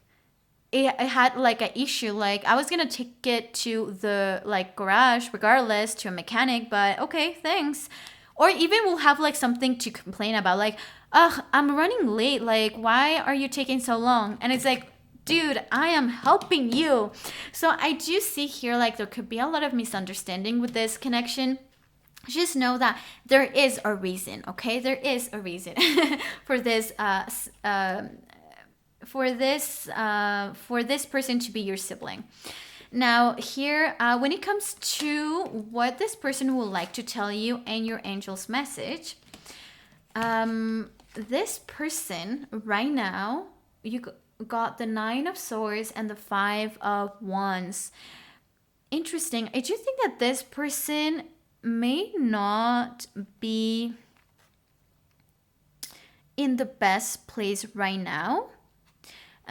it had like an issue. Like, I was gonna take it to the like garage regardless, to a mechanic, but okay, thanks. Or even we'll have like something to complain about, like, ugh, I'm running late, like why are you taking so long? And it's like, dude, I am helping you. So I do see here like there could be a lot of misunderstanding with this connection. Just know that there is a reason, okay? There is a reason for this for this person to be your sibling. Now here, when it comes to what this person would like to tell you and your angel's message, this person right now, you got the 9 of Swords and the 5 of Wands. Interesting. I do think that this person may not be in the best place right now.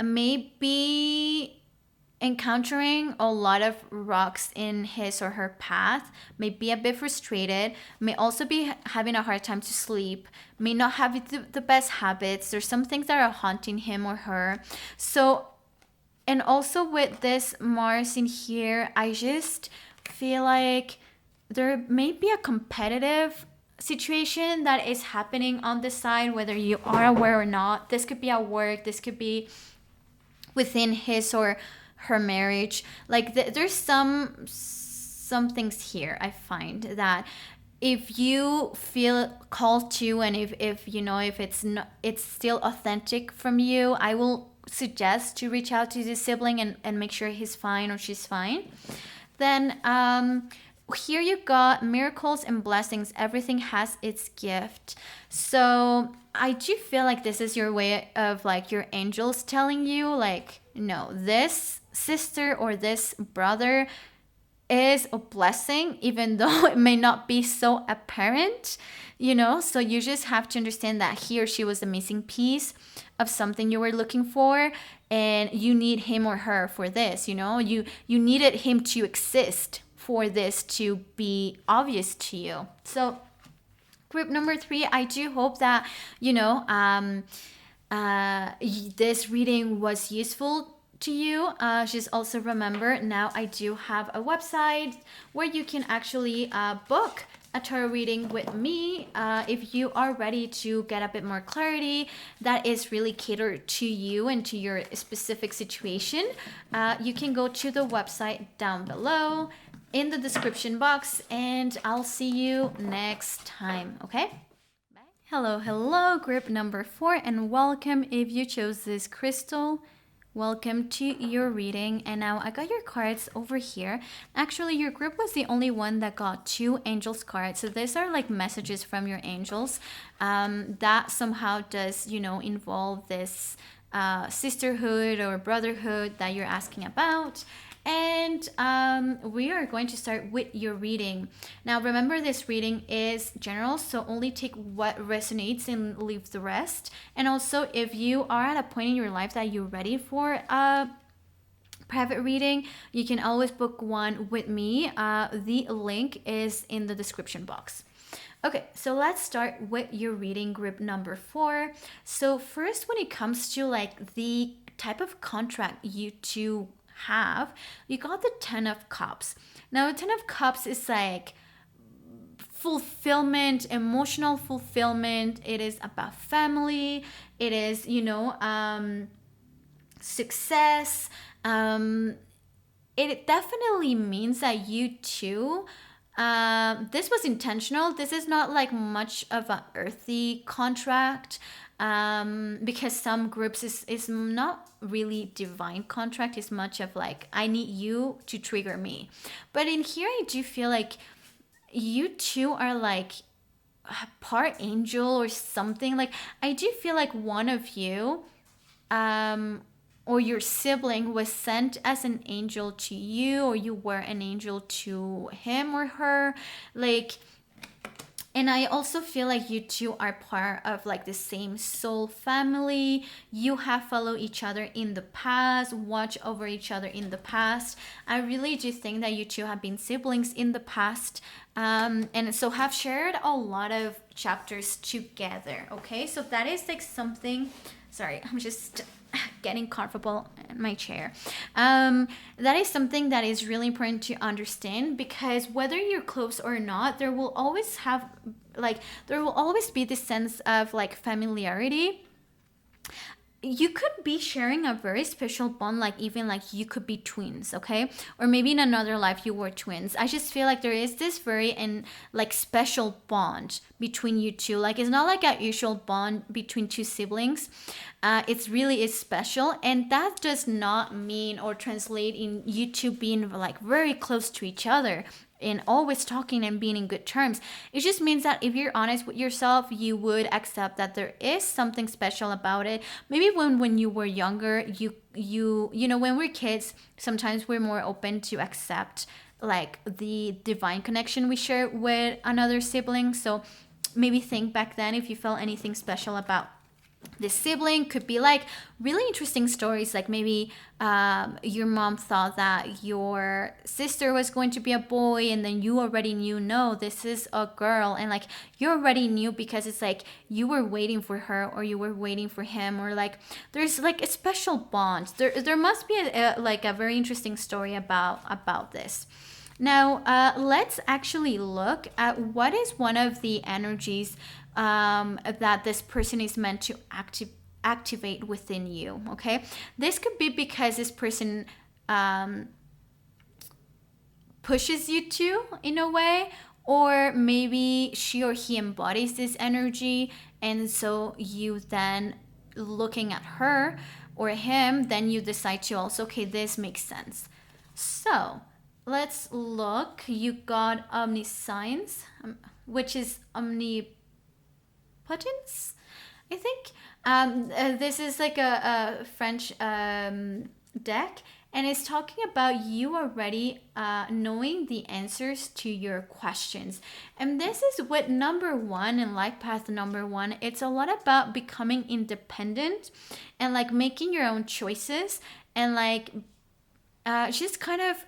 Maybe encountering a lot of rocks in his or her path, may be a bit frustrated, may also be having a hard time to sleep, may not have the best habits. There's some things that are haunting him or her. So, and also with this Mars in here, I just feel like there may be a competitive situation that is happening on the side, whether you are aware or not. This could be at work, this could be within his or her marriage. Like there's some things here I find that if you feel called to, and if you know, if it's not, it's still authentic from you, I will suggest to reach out to the sibling and make sure he's fine or she's fine. Then here you got miracles and blessings. Everything has its gift. So I do feel like this is your way of like your angels telling you like, no, this sister or this brother is a blessing, even though it may not be so apparent, you know? So you just have to understand that he or she was the missing piece of something you were looking for, and you need him or her for this, you know? You needed him to exist for this to be obvious to you. So group number 3, I do hope that, you know, this reading was useful to you. Just also remember, now I do have a website where you can actually book a tarot reading with me. If you are ready to get a bit more clarity that is really catered to you and to your specific situation, you can go to the website down below in the description box, and I'll see you next time, okay? Hello, hello, group number 4, and welcome if you chose this crystal. Welcome to your reading. And now I got your cards over here. Actually, your group was the only one that got 2 angels cards. So these are like messages from your angels that somehow does, involve this sisterhood or brotherhood that you're asking about. And we are going to start with your reading. Now, remember, this reading is general, so only take what resonates and leave the rest. And also, if you are at a point in your life that you're ready for a private reading, you can always book one with me. The link is in the description box. Okay, so let's start with your reading, group number 4. So first, when it comes to like the type of contract you two have, you got the 10 of Cups. Now, the 10 of Cups is like fulfillment, emotional fulfillment. It is about family. It is, success. It definitely means that you two, this was intentional. This is not like much of an earthy contract. Because some groups is not really divine contract. It's much of like, I need you to trigger me. But in here, I do feel like you two are like part angel or something. Like, I do feel like one of you or your sibling was sent as an angel to you, or you were an angel to him or her. Like, and I also feel like you two are part of like the same soul family. You have followed each other in the past, watched over each other in the past. I really do think that you two have been siblings in the past. And so have shared a lot of chapters together. Okay, so that is like something. Sorry, I'm just getting comfortable in my chair. That is something that is really important to understand, because whether you're close or not, there will always be this sense of like familiarity. You could be sharing a very special bond, like even like you could be twins, okay? Or maybe in another life you were twins. I just feel like there is this very and like special bond between you two. Like, it's not like a usual bond between two siblings. It's really is special, and that does not mean or translate in you two being like very close to each other and always talking and being in good terms. It just means that if you're honest with yourself, you would accept that there is something special about it. Maybe when you were younger, you know, when we're kids, sometimes we're more open to accept like the divine connection we share with another sibling. So maybe think back then if you felt anything special about this sibling. Could be like really interesting stories, like maybe your mom thought that your sister was going to be a boy, and then you already knew, no, this is a girl, and like you already knew because it's like you were waiting for her or you were waiting for him, or like there's like a special bond. There must be a very interesting story about this. Now, let's actually look at what is one of the energies that this person is meant to activate within you, okay? This could be because this person pushes you to, in a way, or maybe she or he embodies this energy, and so you then, looking at her or him, then you decide to also, okay, this makes sense. So let's look. You got omniscience, which is omnipotence, I think. This is like a French deck, and it's talking about you already knowing the answers to your questions. And this is what number 1 in life path number 1. It's a lot about becoming independent and like making your own choices, and like just kind of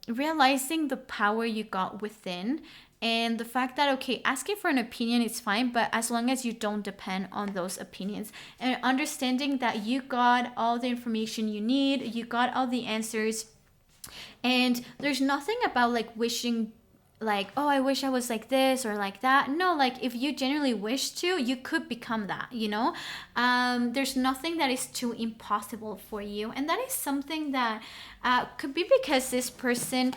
realizing the power you got within, and the fact that, okay, asking for an opinion is fine, but as long as you don't depend on those opinions, and understanding that you got all the information you need, you got all the answers, and there's nothing about like wishing like, oh, I wish I was like this or like that. No, like if you genuinely wish to, you could become that, you know? There's nothing that is too impossible for you. And that is something that could be because this person,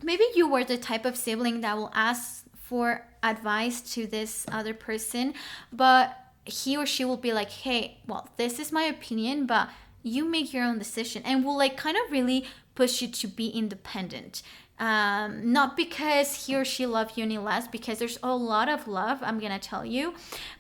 maybe you were the type of sibling that will ask for advice to this other person, but he or she will be like, hey, well, this is my opinion, but you make your own decision, and will like kind of really push you to be independent. Not because he or she love you any less, because there's a lot of love, I'm gonna tell you,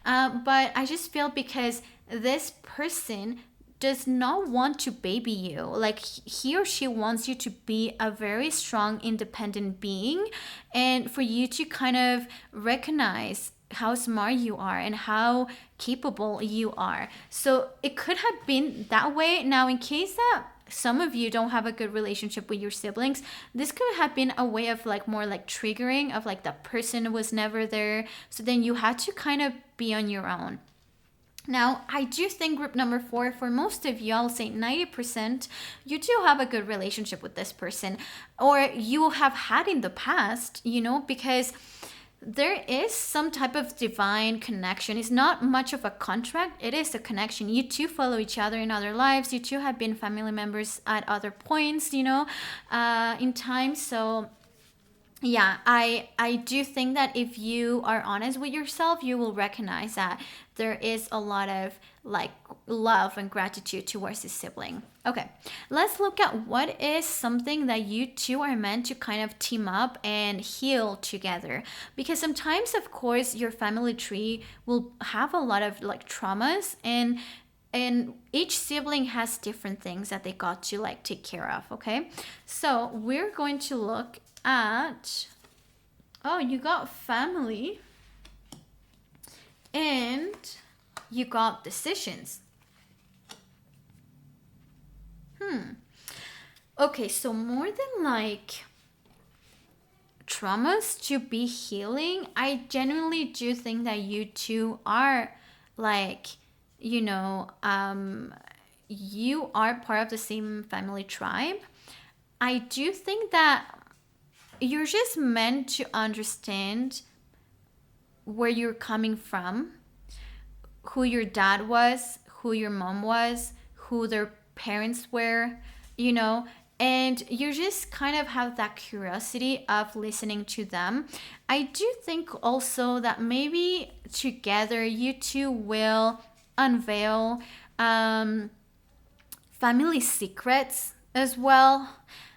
but I just feel because this person does not want to baby you. Like he or she wants you to be a very strong, independent being, and for you to kind of recognize how smart you are and how capable you are. So it could have been that way. Now, in case that some of you don't have a good relationship with your siblings, this could have been a way of like more like triggering of like that person was never there. So then you had to kind of be on your own. Now, I do think group number 4, for most of you, I'll say 90%, you do have a good relationship with this person, or you have had in the past, you know, because there is some type of divine connection. It's not much of a contract, it is a connection. You two follow each other in other lives, you two have been family members at other points, you know, in time. So yeah, I do think that if you are honest with yourself, you will recognize that there is a lot of like love and gratitude towards this sibling. Okay, let's look at what is something that you two are meant to kind of team up and heal together. Because sometimes, of course, your family tree will have a lot of like traumas, and each sibling has different things that they got to like take care of. Okay, so we're going to look at, oh, you got family and you got decisions. Okay, so more than like traumas to be healing, I genuinely do think that you two are like, you know, you are part of the same family tribe. I do think that you're just meant to understand where you're coming from, who your dad was, who your mom was, who their parents were, you know, and you just kind of have that curiosity of listening to them. I do think also that maybe together you two will unveil family secrets as well.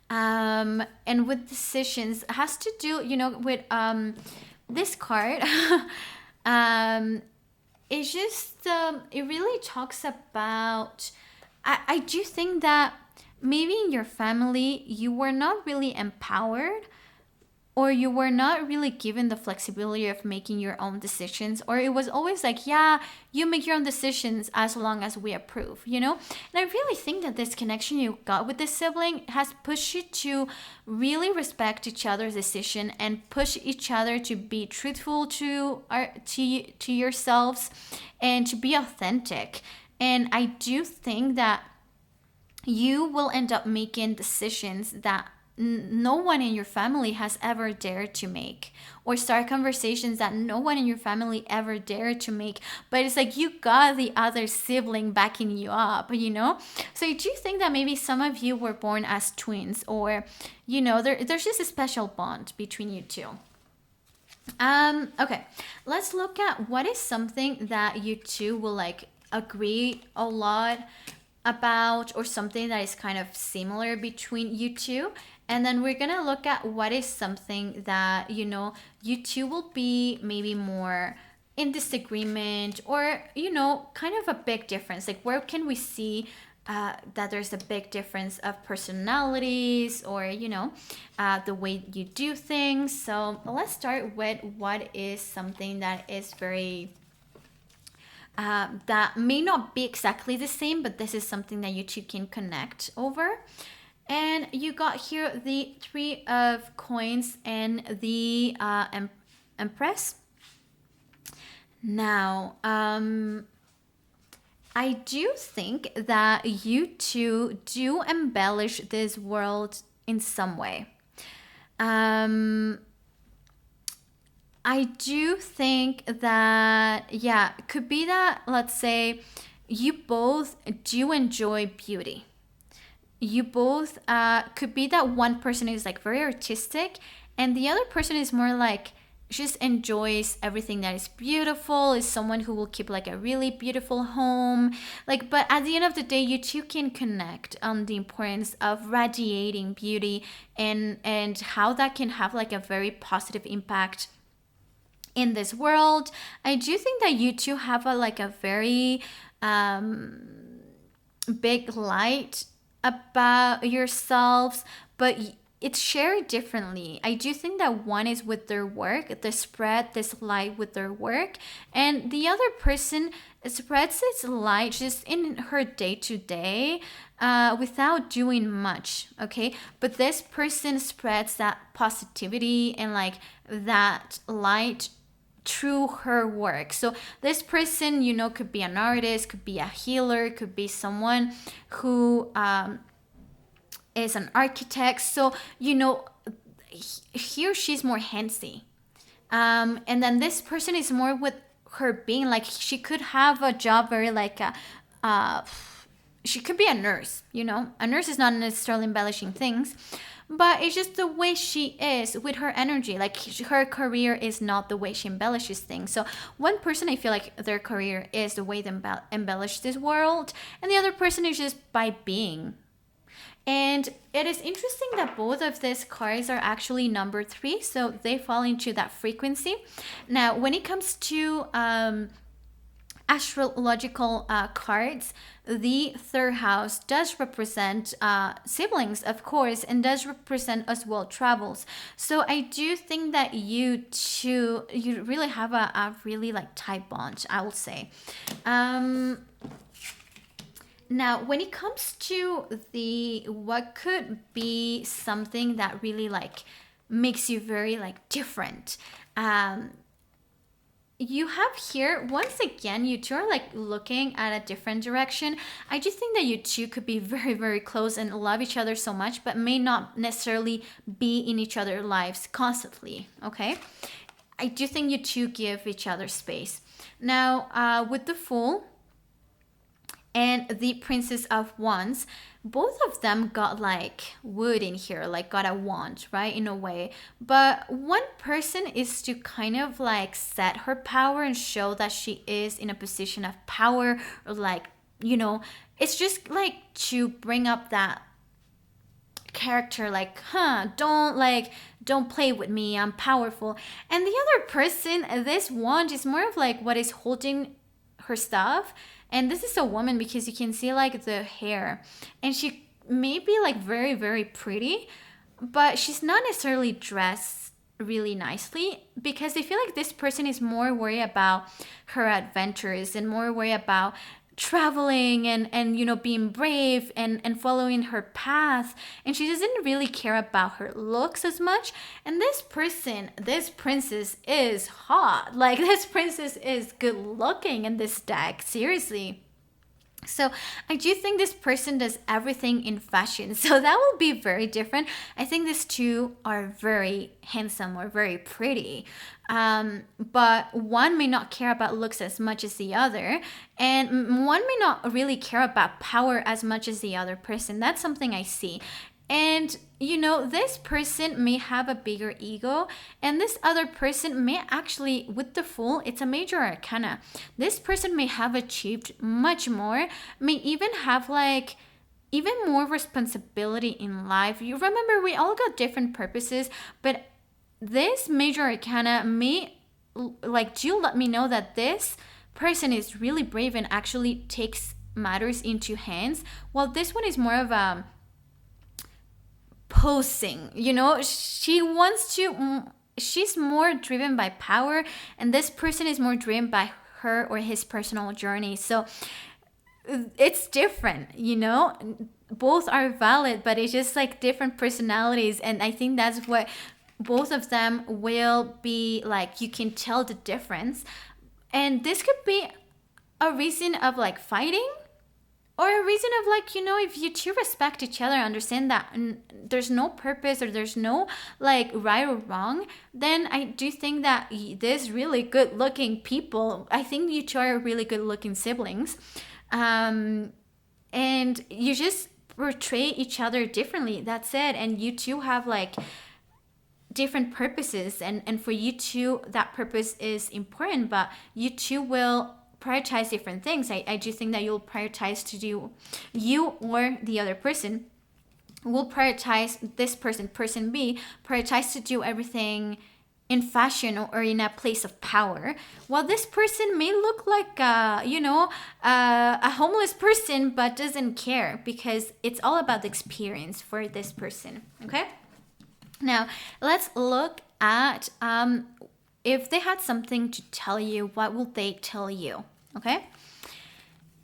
And with decisions, it has to do, you know, with this card. um, it's just, it really talks about, I do think that maybe in your family, you were not really empowered, or you were not really given the flexibility of making your own decisions, or it was always like, yeah, you make your own decisions as long as we approve, you know. And I really think that this connection you got with this sibling has pushed you to really respect each other's decision and push each other to be truthful to yourselves and to be authentic. And I do think that you will end up making decisions that no one in your family has ever dared to make, or start conversations that no one in your family ever dared to make, but it's like you got the other sibling backing you up, you know. So I do think that maybe some of you were born as twins, or you know, there's just a special bond between you two. Okay, let's look at what is something that you two will like agree a lot about, or something that is kind of similar between you two. And then we're gonna look at what is something that, you know, you two will be maybe more in disagreement, or, you know, kind of a big difference. Like, where can we see that there's a big difference of personalities, or, you know, the way you do things. So let's start with what is something that is very that may not be exactly the same, but this is something that you two can connect over. And you got here the 3 of coins and the Empress. Now, I do think that you two do embellish this world in some way. Um, I do think that, yeah, it could be that, let's say, you both do enjoy beauty. You both could be that one person is like very artistic, and the other person is more like just enjoys everything that is beautiful, is someone who will keep like a really beautiful home, like, but at the end of the day you two can connect on the importance of radiating beauty, and how that can have like a very positive impact in this world. I do think that you two have a like a very um big light about yourselves, but it's shared differently. I do think that one is with their work, they spread this light with their work, and the other person spreads its light just in her day to day without doing much, okay? But this person spreads that positivity and like that light through her work. So this person, could be an artist, could be a healer, could be someone who is an architect. So, he or she's more handsy. And then this person is more with her being like, she could have a job very like she could be a nurse. A nurse is not necessarily embellishing things, but it's just the way she is with her energy. Like, her career is not the way she embellishes things. So one person, I feel like their career is the way they embellish this world, and the other person is just by being. And it is interesting that both of these cards are actually number 3, so they fall into that frequency. Now, when it comes to astrological cards, the third house does represent siblings, of course, and does represent as well travels. So I do think that you really have a really like tight bond, I will say. Now, when it comes to the what could be something that really like makes you very like different, you have here, once again, you two are like looking at a different direction. I just think that you two could be very, very close and love each other so much, but may not necessarily be in each other's lives constantly, okay? I do think you two give each other space. Now, with the Fool and the Princess of Wands, both of them got like wood in here, like got a wand, right, in a way. But one person is to kind of like set her power and show that she is in a position of power, or like, it's just like to bring up that character, like, don't play with me, I'm powerful. And the other person, this wand is more of like what is holding her stuff. And this is a woman, because you can see like the hair, and she may be like very, very pretty, but she's not necessarily dressed really nicely, because I feel like this person is more worried about her adventures and more worried about traveling and being brave and following her path, and she doesn't really care about her looks as much. And this princess is hot, like this princess is good looking in this deck, seriously. So I do think this person does everything in fashion. So that will be very different. I think these two are very handsome or very pretty. But one may not care about looks as much as the other. And one may not really care about power as much as the other person. That's something I see. And this person may have a bigger ego, and this other person may actually, with the Fool, it's a major arcana. This person may have achieved much more, may even have like even more responsibility in life. You remember, we all got different purposes, but this major arcana may like do let me know that this person is really brave and actually takes matters into hands, while this one is more of a posing. She's more driven by power, and this person is more driven by her or his personal journey. So it's different. Both are valid, but it's just like different personalities, and I think that's what both of them will be like. You can tell the difference, and this could be a reason of like fighting, or a reason of like, if you two respect each other, understand that there's no purpose or there's no like right or wrong, then I do think that this really good looking people, I think you two are really good looking siblings. And you just portray each other differently, that's it. And you two have like different purposes, and for you two that purpose is important, but you two will prioritize different things. I do think that you'll prioritize to do, you or the other person will prioritize, this person B prioritize to do everything in fashion or in a place of power, while this person may look like a homeless person but doesn't care, because it's all about the experience for this person. Okay, now let's look at if they had something to tell you, what will they tell you? Okay,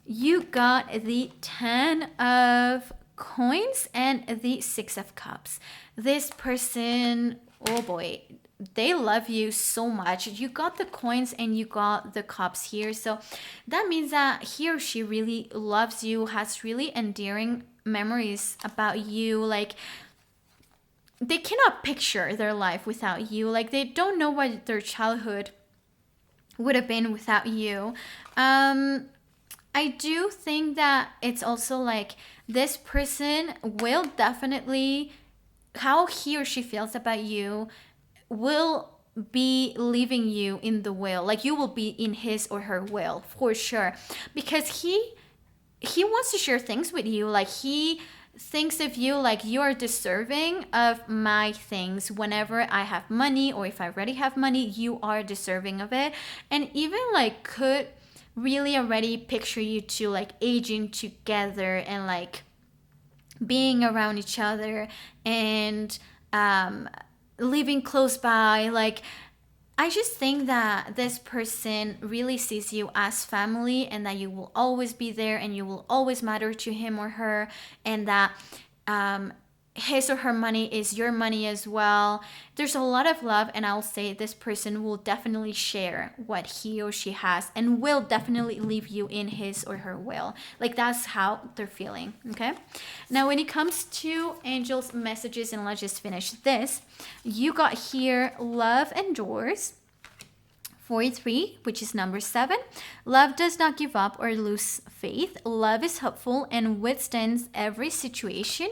you got the 10 of coins and the 6 of cups. This person, oh boy, they love you so much. You got the coins and you got the cups here, so that means that he or she really loves you, has really endearing memories about you. Like, they cannot picture their life without you. Like, they don't know what their childhood would have been without you. I do think that it's also like this person will definitely, how he or she feels about you will be leaving you in the will. Like, you will be in his or her will for sure, because he wants to share things with you. Like, he thinks of you like you are deserving of my things. Whenever I have money, or if I already have money, you are deserving of it. And even like could really already picture you two like aging together and like being around each other and living close by. Like, I just think that this person really sees you as family, and that you will always be there and you will always matter to him or her, and that his or her money is your money as well. There's a lot of love, and I'll say this person will definitely share what he or she has and will definitely leave you in his or her will. Like, that's how they're feeling. Okay, now when it comes to angels messages, and let's just finish this, you got here love endures. 43, which is number 7. Love does not give up or lose faith. Love is hopeful and withstands every situation.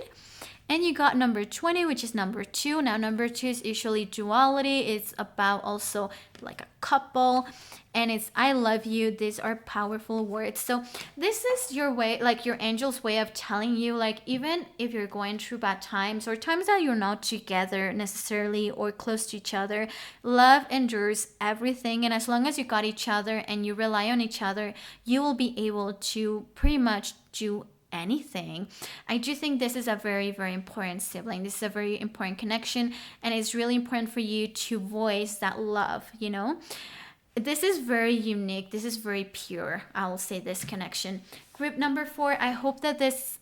And you got number 20, which is number 2. Now, number 2 is usually duality. It's about also like a couple. And it's I love you. These are powerful words. So this is your way, like your angel's way of telling you, like, even if you're going through bad times or times that you're not together necessarily or close to each other, love endures everything. And as long as you got each other and you rely on each other, you will be able to pretty much do anything. I do think this is a very, very important sibling. This is a very important connection, and it's really important for you to voice that love, This is very unique. This is very pure. I will say this connection. Group number 4, I hope that this,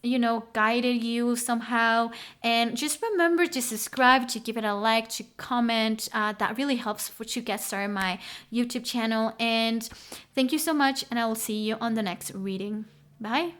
guided you somehow. And just remember to subscribe, to give it a like, to comment. That really helps to get started my YouTube channel. And thank you so much, and I will see you on the next reading. Bye.